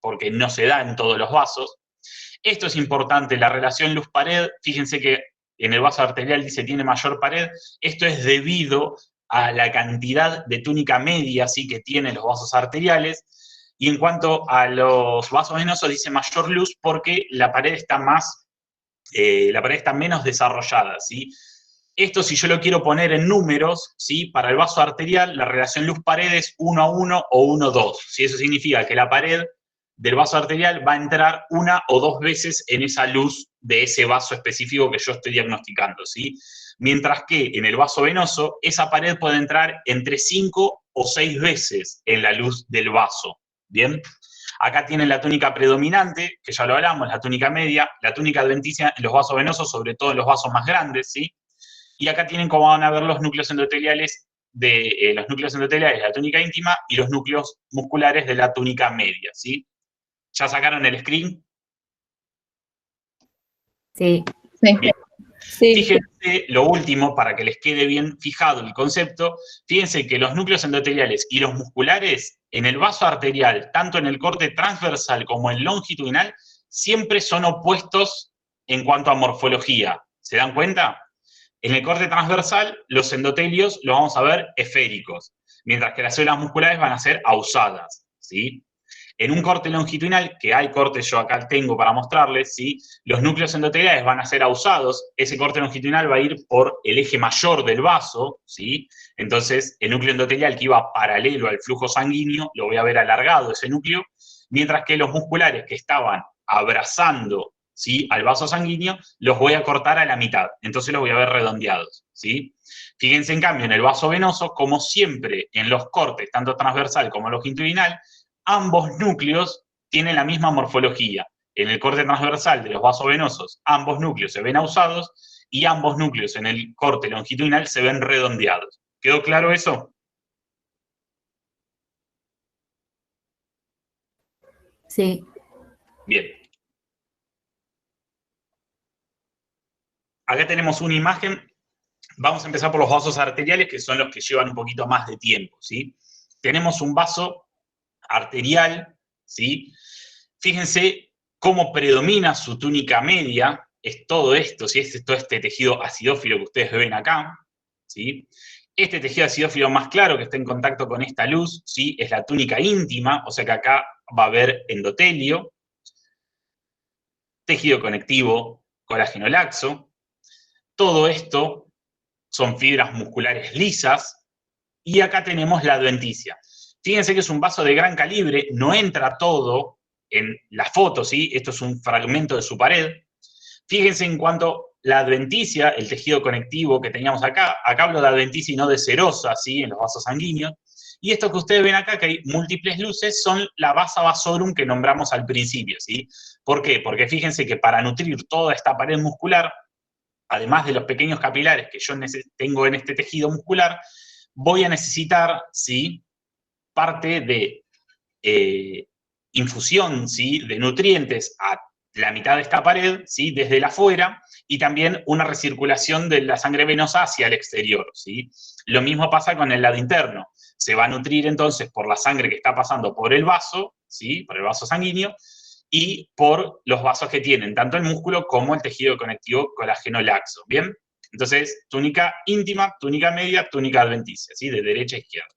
Porque no se da en todos los vasos. Esto es importante, la relación luz-pared, fíjense que en el vaso arterial dice tiene mayor pared, esto es debido a la cantidad de túnica media, ¿sí? Que tienen los vasos arteriales. Y en cuanto a los vasos venosos dice mayor luz porque la pared está menos desarrollada, ¿sí? Esto si yo lo quiero poner en números, ¿sí? Para el vaso arterial la relación luz-pared es 1:1 o 1:2, ¿sí? Eso significa que la pared del vaso arterial va a entrar 1 o 2 veces en esa luz de ese vaso específico que yo estoy diagnosticando, ¿sí? Mientras que en el vaso venoso esa pared puede entrar entre 5 o 6 veces en la luz del vaso. Bien, acá tienen la túnica predominante, que ya lo hablamos, la túnica media, la túnica adventicia en los vasos venosos, sobre todo en los vasos más grandes, ¿sí? Y acá tienen como van a ver los núcleos endoteliales de la túnica íntima y los núcleos musculares de la túnica media, ¿sí? ¿Ya sacaron el screen? Sí. Bien. Sí. Fíjense lo último, para que les quede bien fijado el concepto, fíjense que los núcleos endoteliales y los musculares en el vaso arterial, tanto en el corte transversal como en longitudinal, siempre son opuestos en cuanto a morfología. ¿Se dan cuenta? En el corte transversal, los endotelios los vamos a ver esféricos, mientras que las células musculares van a ser ausadas. ¿sí? En un corte longitudinal, que hay cortes, yo acá tengo para mostrarles, ¿sí? Los núcleos endoteliales van a ser ausados, ese corte longitudinal va a ir por el eje mayor del vaso, ¿sí? Entonces, el núcleo endotelial que iba paralelo al flujo sanguíneo, lo voy a ver alargado ese núcleo, mientras que los musculares que estaban abrazando, ¿sí?, al vaso sanguíneo, los voy a cortar a la mitad, entonces los voy a ver redondeados, ¿sí? Fíjense, en cambio, en el vaso venoso, como siempre en los cortes, tanto transversal como longitudinal, ambos núcleos tienen la misma morfología. En el corte transversal de los vasos venosos, ambos núcleos se ven ausados y ambos núcleos en el corte longitudinal se ven redondeados. ¿Quedó claro eso? Sí. Bien. Acá tenemos una imagen. Vamos a empezar por los vasos arteriales, que son los que llevan un poquito más de tiempo, ¿sí? Tenemos un vaso arterial, ¿sí? Fíjense cómo predomina su túnica media, es todo esto, ¿sí? Es todo este tejido acidófilo que ustedes ven acá, ¿sí? Este tejido acidófilo más claro que está en contacto con esta luz, ¿sí?, es la túnica íntima, o sea que acá va a haber endotelio, tejido conectivo, colágeno laxo. Todo esto son fibras musculares lisas, y acá tenemos la adventicia. Fíjense que es un vaso de gran calibre, no entra todo en la foto, ¿sí? Esto es un fragmento de su pared. Fíjense en cuanto a la adventicia, el tejido conectivo que teníamos acá hablo de adventicia y no de serosa, ¿sí?, en los vasos sanguíneos. Y esto que ustedes ven acá, que hay múltiples luces, son la vasa vasorum que nombramos al principio, ¿sí? ¿Por qué? Porque fíjense que para nutrir toda esta pared muscular, además de los pequeños capilares que yo tengo en este tejido muscular, voy a necesitar, ¿sí?, parte de infusión, ¿sí?, de nutrientes a la mitad de esta pared, ¿sí?, desde el afuera, y también una recirculación de la sangre venosa hacia el exterior, ¿sí? Lo mismo pasa con el lado interno. Se va a nutrir entonces por la sangre que está pasando por el vaso, ¿sí?, por el vaso sanguíneo, y por los vasos que tienen tanto el músculo como el tejido conectivo colágeno laxo, ¿bien? Entonces, túnica íntima, túnica media, túnica adventicia, ¿sí?, de derecha a izquierda.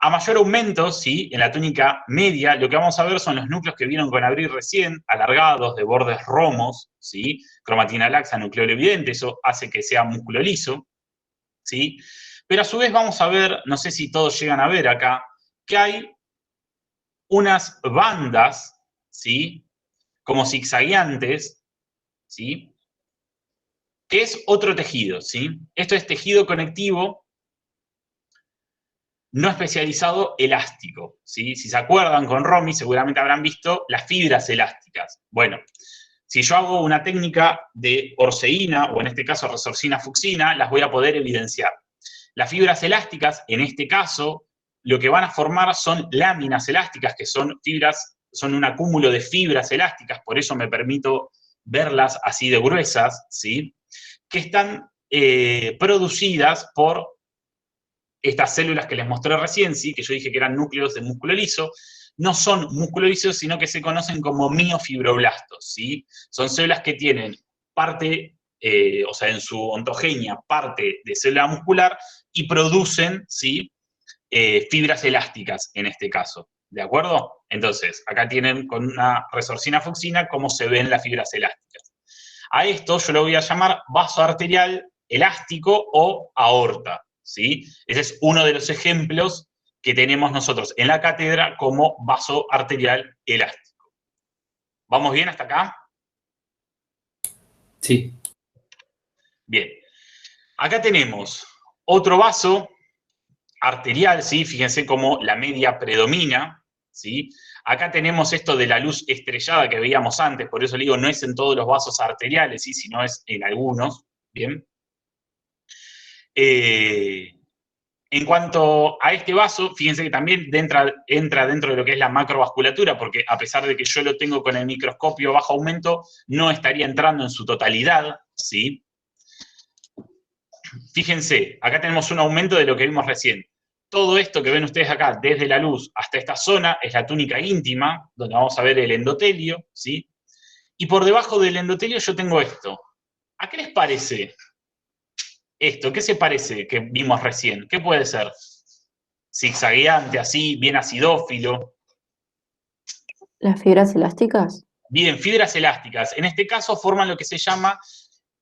A mayor aumento, ¿sí?, en la túnica media, lo que vamos a ver son los núcleos que vieron con abrir recién, alargados, de bordes romos, ¿sí?, cromatina laxa, nucleolo evidente, eso hace que sea músculo liso, ¿sí? Pero a su vez vamos a ver, no sé si todos llegan a ver acá, que hay unas bandas, ¿sí?, como zigzagueantes, ¿sí?, que es otro tejido, ¿sí? Esto es tejido conectivo no especializado elástico, ¿sí? Si se acuerdan con Romy, seguramente habrán visto las fibras elásticas. Bueno, si yo hago una técnica de orceína, o en este caso resorcina-fucsina, las voy a poder evidenciar. Las fibras elásticas, en este caso, lo que van a formar son láminas elásticas, que son fibras, son un acúmulo de fibras elásticas, por eso me permito verlas así de gruesas, ¿sí?, que están producidas por estas células que les mostré recién, ¿sí?, que yo dije que eran núcleos de músculo liso. No son músculo liso, sino que se conocen como miofibroblastos, ¿sí? Son células que tienen parte, o sea, en su ontogenia, parte de célula muscular, y producen, ¿sí?, fibras elásticas, en este caso, ¿de acuerdo? Entonces, acá tienen con una resorcina-fucsina cómo se ven las fibras elásticas. A esto yo lo voy a llamar vaso arterial elástico o aorta, ¿sí? Ese es uno de los ejemplos que tenemos nosotros en la cátedra como vaso arterial elástico. ¿Vamos bien hasta acá? Sí. Bien. Acá tenemos otro vaso arterial, ¿sí? Fíjense cómo la media predomina, ¿sí? Acá tenemos esto de la luz estrellada que veíamos antes, por eso le digo, no es en todos los vasos arteriales, ¿sí?, sino es en algunos, ¿bien? En cuanto a este vaso, fíjense que también entra dentro de lo que es la macrovasculatura, porque a pesar de que yo lo tengo con el microscopio bajo aumento, no estaría entrando en su totalidad, ¿sí? Fíjense, acá tenemos un aumento de lo que vimos recién. Todo esto que ven ustedes acá, desde la luz hasta esta zona, es la túnica íntima, donde vamos a ver el endotelio, ¿sí? Y por debajo del endotelio yo tengo esto. ¿A qué les parece esto? ¿Qué se parece que vimos recién? ¿Qué puede ser? Zigzagueante, así, bien acidófilo. ¿Las fibras elásticas? Bien, fibras elásticas. En este caso forman lo que se llama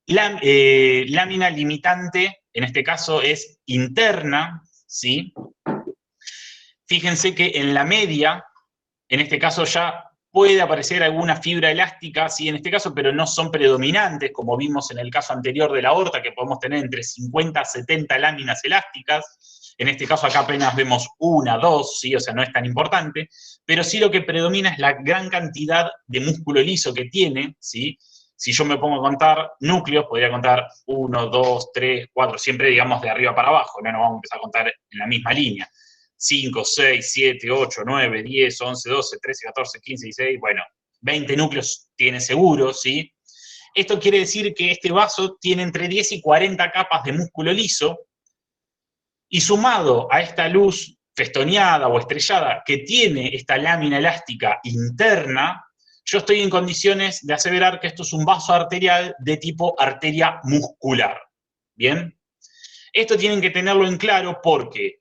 lámina limitante, en este caso es interna, ¿sí? Fíjense que en la media, en este caso ya puede aparecer alguna fibra elástica, sí, en este caso, pero no son predominantes, como vimos en el caso anterior de la aorta, que podemos tener entre 50 a 70 láminas elásticas. En este caso acá apenas vemos una, dos, ¿sí? O sea, no es tan importante, pero sí lo que predomina es la gran cantidad de músculo liso que tiene, ¿sí? Si yo me pongo a contar núcleos, podría contar 1, 2, 3, 4, siempre digamos de arriba para abajo, no nos vamos a empezar a contar en la misma línea. 5, 6, 7, 8, 9, 10, 11, 12, 13, 14, 15, 16, bueno, 20 núcleos tiene seguro, ¿sí? Esto quiere decir que este vaso tiene entre 10 y 40 capas de músculo liso, y sumado a esta luz festoneada o estrellada que tiene esta lámina elástica interna, yo estoy en condiciones de aseverar que esto es un vaso arterial de tipo arteria muscular. ¿Bien? Esto tienen que tenerlo en claro porque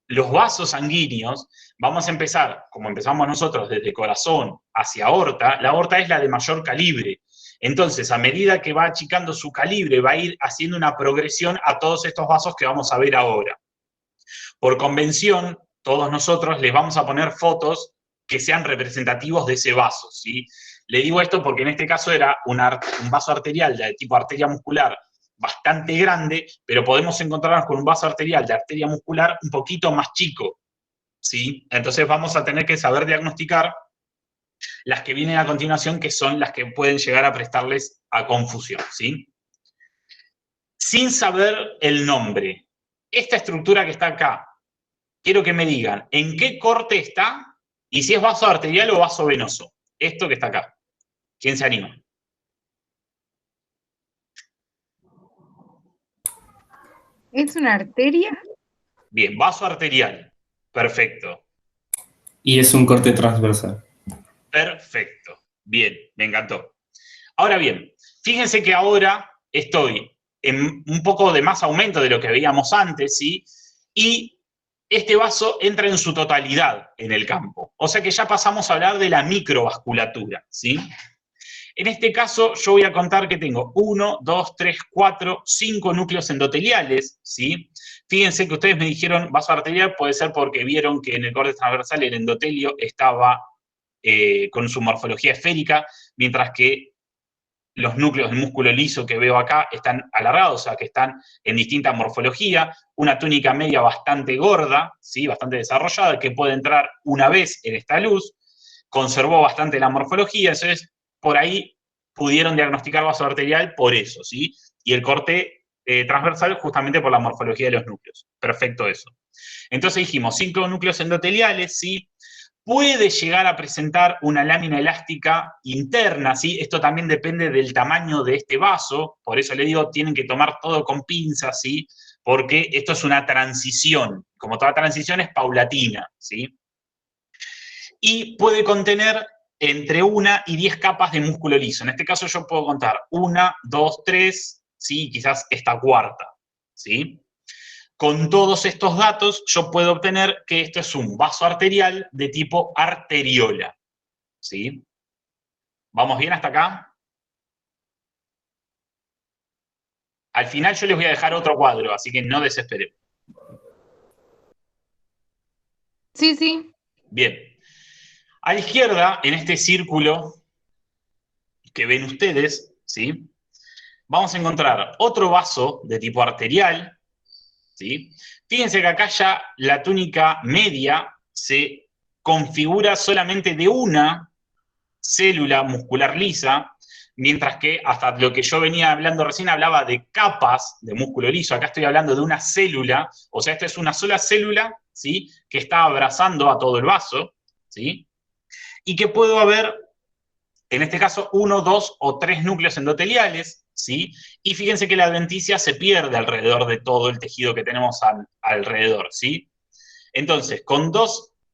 los vasos sanguíneos, vamos a empezar, como empezamos nosotros, desde corazón hacia aorta. La aorta es la de mayor calibre. Entonces, a medida que va achicando su calibre, va a ir haciendo una progresión a todos estos vasos que vamos a ver ahora. Por convención, todos nosotros les vamos a poner fotos que sean representativos de ese vaso, ¿sí? Le digo esto porque en este caso era un vaso arterial de tipo arteria muscular bastante grande, pero podemos encontrarnos con un vaso arterial de arteria muscular un poquito más chico, ¿sí? Entonces vamos a tener que saber diagnosticar las que vienen a continuación, que son las que pueden llegar a prestarles a confusión, ¿sí? Sin saber el nombre, esta estructura que está acá, quiero que me digan en qué corte está y si es vaso arterial o vaso venoso. Esto que está acá. ¿Quién se anima? ¿Es una arteria? Bien, vaso arterial. Perfecto. Y es un corte transversal. Perfecto. Bien, me encantó. Ahora bien, fíjense que ahora estoy en un poco de más aumento de lo que veíamos antes, ¿sí? Y este vaso entra en su totalidad en el campo. O sea que ya pasamos a hablar de la microvasculatura, ¿sí? En este caso yo voy a contar que tengo 1, 2, 3, 4, 5 núcleos endoteliales, ¿sí? Fíjense que ustedes me dijeron vaso arterial, puede ser porque vieron que en el corte transversal el endotelio estaba con su morfología esférica, mientras que los núcleos de músculo liso que veo acá están alargados, o sea, que están en distinta morfología, una túnica media bastante gorda, ¿sí? Bastante desarrollada, que puede entrar una vez en esta luz, conservó bastante la morfología, entonces por ahí pudieron diagnosticar vaso arterial por eso, ¿sí? Y el corte transversal justamente por la morfología de los núcleos. Perfecto eso. Entonces dijimos, 5 núcleos endoteliales, ¿sí? Puede llegar a presentar una lámina elástica interna, ¿sí? Esto también depende del tamaño de este vaso, por eso le digo, tienen que tomar todo con pinzas, ¿sí? Porque esto es una transición, como toda transición es paulatina, ¿sí? Y puede contener entre 1 y 10 capas de músculo liso. En este caso yo puedo contar 1, 2, 3, ¿sí? Quizás esta cuarta, ¿sí? Con todos estos datos, yo puedo obtener que esto es un vaso arterial de tipo arteriola, ¿sí? ¿Vamos bien hasta acá? Al final yo les voy a dejar otro cuadro, así que no desesperen. Sí, sí. Bien. A la izquierda, en este círculo que ven ustedes, ¿sí? Vamos a encontrar otro vaso de tipo arterial, ¿sí? Fíjense que acá ya la túnica media se configura solamente de una célula muscular lisa, mientras que hasta lo que yo venía hablando recién hablaba de capas de músculo liso. Acá estoy hablando de una célula, o sea, esta es una sola célula, ¿sí? Que está abrazando a todo el vaso, ¿sí? Y que puedo haber, en este caso, 1, 2 o 3 núcleos endoteliales, ¿sí? Y fíjense que la adventicia se pierde alrededor de todo el tejido que tenemos alrededor, ¿sí? Entonces, con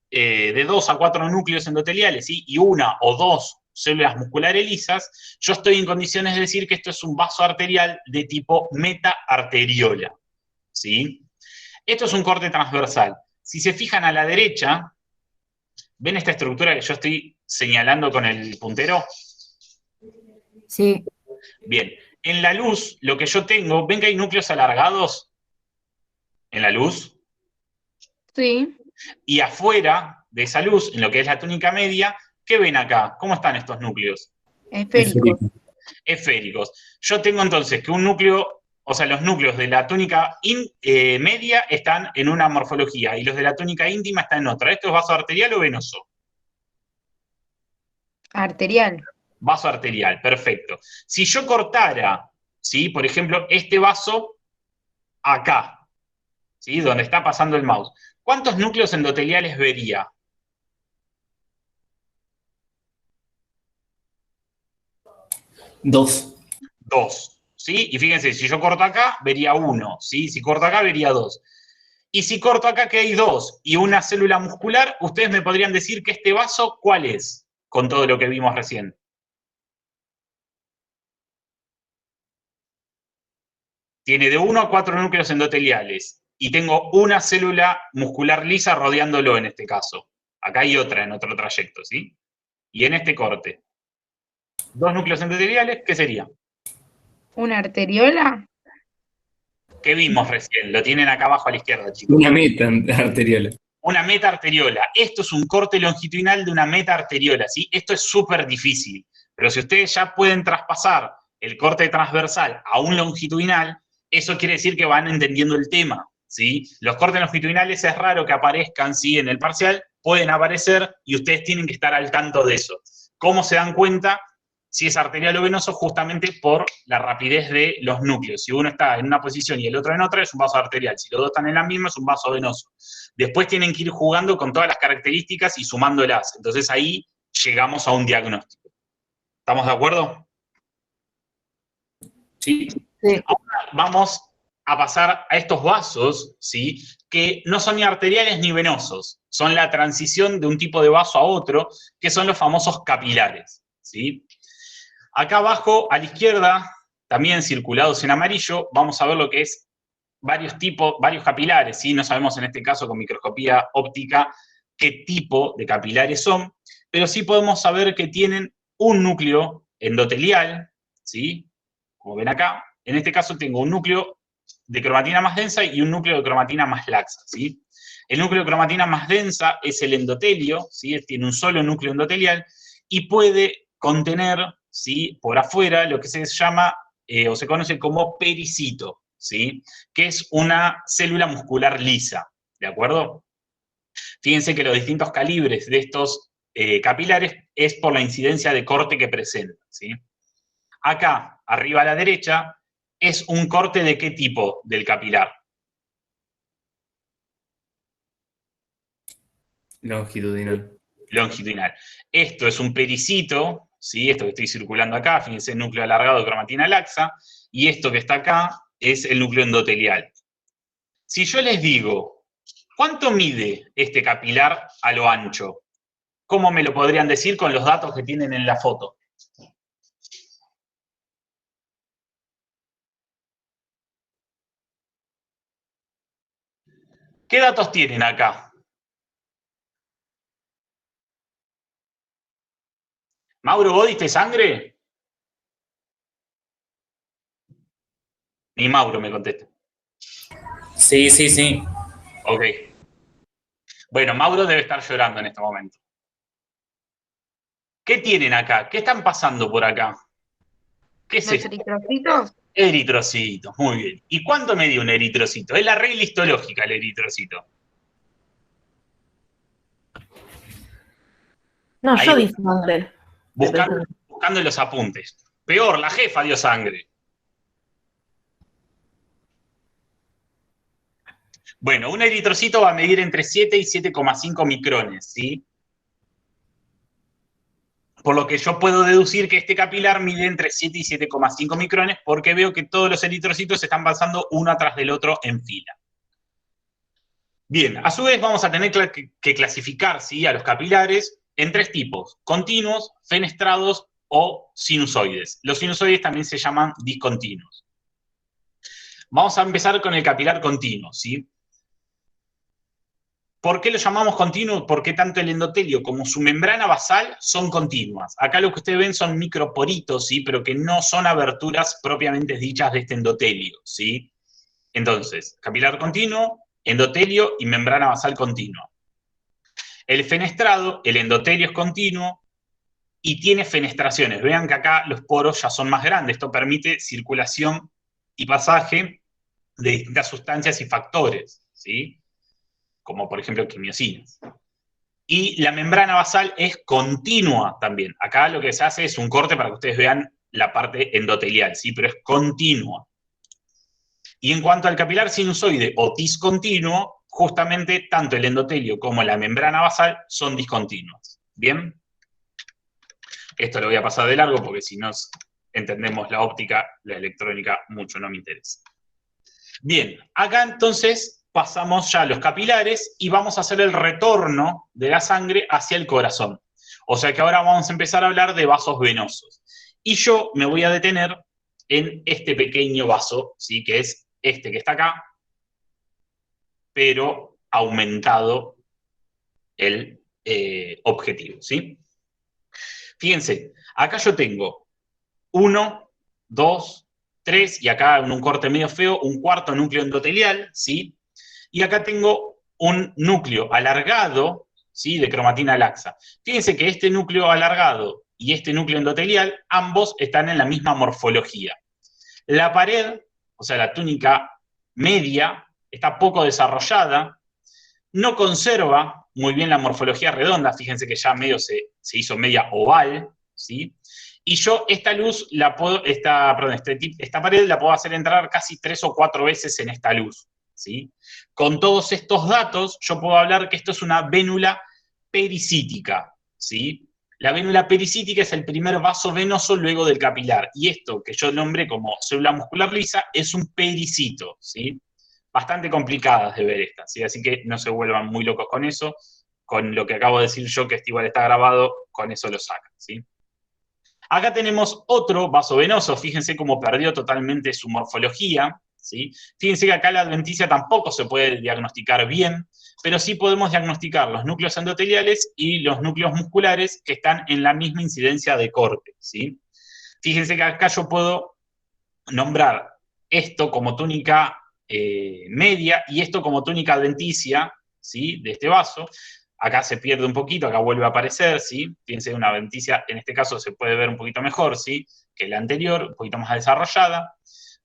de 2 a 4 núcleos endoteliales, ¿sí? Y 1 o 2 células musculares lisas, yo estoy en condiciones de decir que esto es un vaso arterial de tipo metaarteriola, ¿sí? Esto es un corte transversal. Si se fijan a la derecha, ven esta estructura que yo estoy señalando con el puntero? Sí, Bien, en la luz, lo que yo tengo, ¿ven que hay núcleos alargados en la luz? Sí. Y afuera de esa luz, en lo que es la túnica media, ¿qué ven acá? ¿Cómo están estos núcleos? Esférico. Esféricos. Yo tengo entonces que un núcleo, o sea, los núcleos de la túnica media están en una morfología y los de la túnica íntima están en otra. ¿Esto es vaso arterial o venoso? Arterial. Vaso arterial, perfecto. Si yo cortara, ¿sí? Por ejemplo, este vaso acá, ¿sí? Donde está pasando el mouse, ¿cuántos núcleos endoteliales vería? Dos. Dos, ¿sí? Y fíjense, si yo corto acá, vería uno, ¿sí? Si corto acá, vería dos. Y si corto acá, que hay dos y una célula muscular, ustedes me podrían decir que este vaso, ¿cuál es? Con todo lo que vimos recién. Tiene de 1 a 4 núcleos endoteliales y tengo una célula muscular lisa rodeándolo en este caso. Acá hay otra en otro trayecto, ¿sí? Y en este corte. 2 núcleos endoteliales, ¿qué sería? ¿Una arteriola? ¿Qué vimos recién? Lo tienen acá abajo a la izquierda, chicos. Una meta arterial. Una meta-arteriola. Esto es un corte longitudinal de una meta-arteriola, ¿sí? Esto es súper difícil. Pero si ustedes ya pueden traspasar el corte transversal a un longitudinal, eso quiere decir que van entendiendo el tema, ¿sí? Los cortes longitudinales es raro que aparezcan, ¿sí? En el parcial, pueden aparecer y ustedes tienen que estar al tanto de eso. ¿Cómo se dan cuenta si es arterial o venoso? Justamente por la rapidez de los núcleos. Si uno está en una posición y el otro en otra, es un vaso arterial. Si los dos están en la misma, es un vaso venoso. Después tienen que ir jugando con todas las características y sumándolas. Entonces ahí llegamos a un diagnóstico. ¿Estamos de acuerdo? Sí. Ahora vamos a pasar a estos vasos, ¿sí? Que no son ni arteriales ni venosos. Son la transición de un tipo de vaso a otro, que son los famosos capilares, ¿sí? Acá abajo, a la izquierda, también circulados en amarillo, vamos a ver lo que es varios tipos, varios capilares, ¿sí? No sabemos en este caso con microscopía óptica qué tipo de capilares son, pero sí podemos saber que tienen un núcleo endotelial, ¿sí? Como ven acá, en este caso tengo un núcleo de cromatina más densa y un núcleo de cromatina más laxa, ¿sí? El núcleo de cromatina más densa es el endotelio, ¿sí? Tiene un solo núcleo endotelial y puede contener, ¿sí? Por afuera lo que se llama o se conoce como pericito, ¿sí? Que es una célula muscular lisa, ¿de acuerdo? Fíjense que los distintos calibres de estos capilares es por la incidencia de corte que presentan, ¿sí? Acá, arriba a la derecha, es un corte de qué tipo del capilar. Longitudinal. Longitudinal. Esto es un pericito, ¿sí? Esto que estoy circulando acá, fíjense, núcleo alargado de cromatina laxa, y esto que está acá es el núcleo endotelial. Si yo les digo, ¿cuánto mide este capilar a lo ancho? ¿Cómo me lo podrían decir con los datos que tienen en la foto? ¿Qué datos tienen acá? Mauro, ¿vos diste sangre? Ni Mauro me contesta. Sí, sí, sí. Ok. Bueno, Mauro debe estar llorando en este momento. ¿Qué tienen acá? ¿Qué están pasando por acá? ¿Qué es ¿Los esto? eritrocitos? Eritrocitos, muy bien. ¿Y cuánto mide un eritrocito? Es la regla histológica el eritrocito. No, Ahí yo di sangre. buscando los apuntes. Peor, la jefa dio sangre. Bueno, un eritrocito va a medir entre 7 y 7,5 micrones, ¿sí? Por lo que yo puedo deducir que este capilar mide entre 7 y 7,5 micrones porque veo que todos los eritrocitos se están pasando uno atrás del otro en fila. Bien, a su vez vamos a tener que clasificar, ¿sí? A los capilares en 3 tipos: continuos, fenestrados o sinusoides. Los sinusoides también se llaman discontinuos. Vamos a empezar con el capilar continuo, ¿sí? ¿Por qué lo llamamos continuo? Porque tanto el endotelio como su membrana basal son continuas. Acá lo que ustedes ven son microporitos, ¿sí? Pero que no son aberturas propiamente dichas de este endotelio, ¿sí? Entonces, capilar continuo, endotelio y membrana basal continua. El fenestrado, el endotelio es continuo y tiene fenestraciones. Vean que acá los poros ya son más grandes. Esto permite circulación y pasaje de distintas sustancias y factores, ¿sí? Como por ejemplo quimiosinas. Y la membrana basal es continua también. Acá lo que se hace es un corte para que ustedes vean la parte endotelial, ¿sí? Pero es continua. Y en cuanto al capilar sinusoide o discontinuo, justamente tanto el endotelio como la membrana basal son discontinuas. ¿Bien? Esto lo voy a pasar de largo porque si no entendemos la óptica, la electrónica mucho no me interesa. Bien, acá entonces pasamos ya a los capilares y vamos a hacer el retorno de la sangre hacia el corazón. O sea que ahora vamos a empezar a hablar de vasos venosos. Y yo me voy a detener en este pequeño vaso, ¿sí? Que es este que está acá, pero aumentado el objetivo, ¿sí? Fíjense, acá yo tengo 1, 2, 3, y acá en un corte medio feo, un cuarto núcleo endotelial, ¿sí? Y acá tengo un núcleo alargado, ¿sí? De cromatina laxa. Fíjense que este núcleo alargado y este núcleo endotelial, ambos están en la misma morfología. La pared, o sea, la túnica media, está poco desarrollada, no conserva muy bien la morfología redonda, fíjense que ya medio se hizo media oval, ¿sí? Y yo esta luz, esta pared la puedo hacer entrar casi 3 o 4 veces en esta luz, ¿sí? Con todos estos datos, yo puedo hablar que esto es una vénula pericítica, ¿sí? La vénula pericítica es el primer vaso venoso luego del capilar, y esto que yo nombré como célula muscular lisa es un pericito, ¿sí? Bastante complicadas de ver estas, ¿sí? Así que no se vuelvan muy locos con eso, con lo que acabo de decir yo, que este igual está grabado, con eso lo sacan, ¿sí? Acá tenemos otro vaso venoso, fíjense cómo perdió totalmente su morfología, ¿sí? Fíjense que acá la adventicia tampoco se puede diagnosticar bien, pero sí podemos diagnosticar los núcleos endoteliales y los núcleos musculares que están en la misma incidencia de corte, ¿sí? Fíjense que acá yo puedo nombrar esto como túnica media y esto como túnica adventicia, ¿sí? De este vaso. Acá se pierde un poquito, acá vuelve a aparecer, ¿sí? Fíjense, una adventicia en este caso se puede ver un poquito mejor, ¿sí? Que la anterior, un poquito más desarrollada.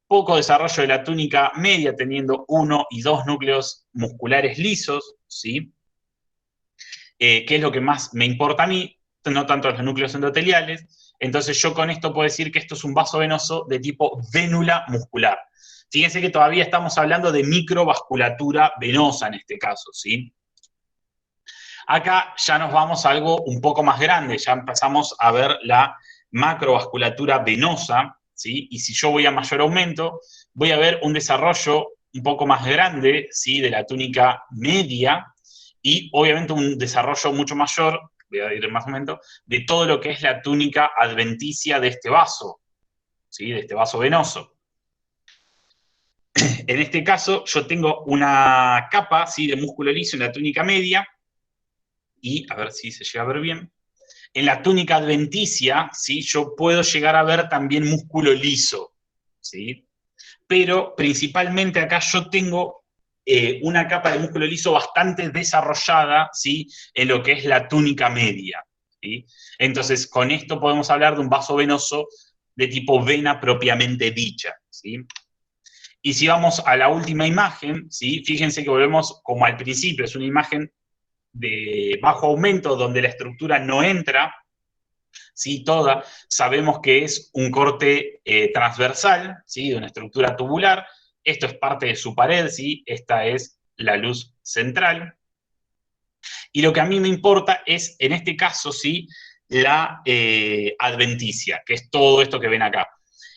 Poco desarrollo de la túnica media, teniendo 1 y 2 núcleos musculares lisos, ¿sí? Que es lo que más me importa a mí, no tanto los núcleos endoteliales. Entonces yo con esto puedo decir que esto es un vaso venoso de tipo vénula muscular. Fíjense que todavía estamos hablando de microvasculatura venosa en este caso, ¿sí? Acá ya nos vamos a algo un poco más grande, ya empezamos a ver la macrovasculatura venosa, ¿sí? Y si yo voy a mayor aumento, voy a ver un desarrollo un poco más grande, ¿sí? De la túnica media y obviamente un desarrollo mucho mayor, voy a ir en más aumento, de todo lo que es la túnica adventicia de este vaso, ¿sí? De este vaso venoso. En este caso, yo tengo una capa, ¿sí? De músculo liso en la túnica media, y a ver si se llega a ver bien. En la túnica adventicia, ¿sí? Yo puedo llegar a ver también músculo liso, ¿sí? Pero principalmente acá yo tengo una capa de músculo liso bastante desarrollada, ¿sí? En lo que es la túnica media, ¿sí? Entonces, con esto podemos hablar de un vaso venoso de tipo vena propiamente dicha, ¿sí? Y si vamos a la última imagen, ¿sí? Fíjense que volvemos como al principio, es una imagen de bajo aumento donde la estructura no entra, ¿sí? Toda, sabemos que es un corte transversal, ¿sí? De una estructura tubular, esto es parte de su pared, ¿sí? Esta es la luz central, y lo que a mí me importa es, en este caso, ¿sí? La adventicia, que es todo esto que ven acá.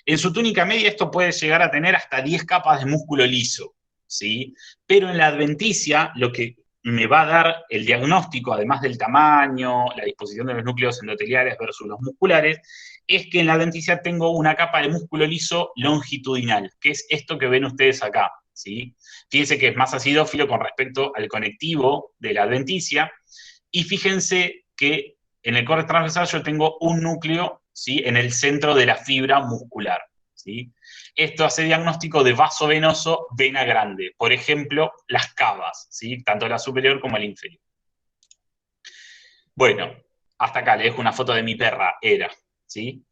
En su túnica media esto puede llegar a tener hasta 10 capas de músculo liso, ¿sí? Pero en la adventicia lo que me va a dar el diagnóstico, además del tamaño, la disposición de los núcleos endoteliales versus los musculares, es que en la adventicia tengo una capa de músculo liso longitudinal, que es esto que ven ustedes acá, ¿sí? Fíjense que es más acidófilo con respecto al conectivo de la adventicia, y fíjense que en el córtex transversal yo tengo un núcleo, ¿sí? En el centro de la fibra muscular, ¿sí? Esto hace diagnóstico de vaso venoso, vena grande, por ejemplo, las cavas, ¿sí? Tanto la superior como la inferior. Bueno, hasta acá le dejo una foto de mi perra, Era, ¿sí?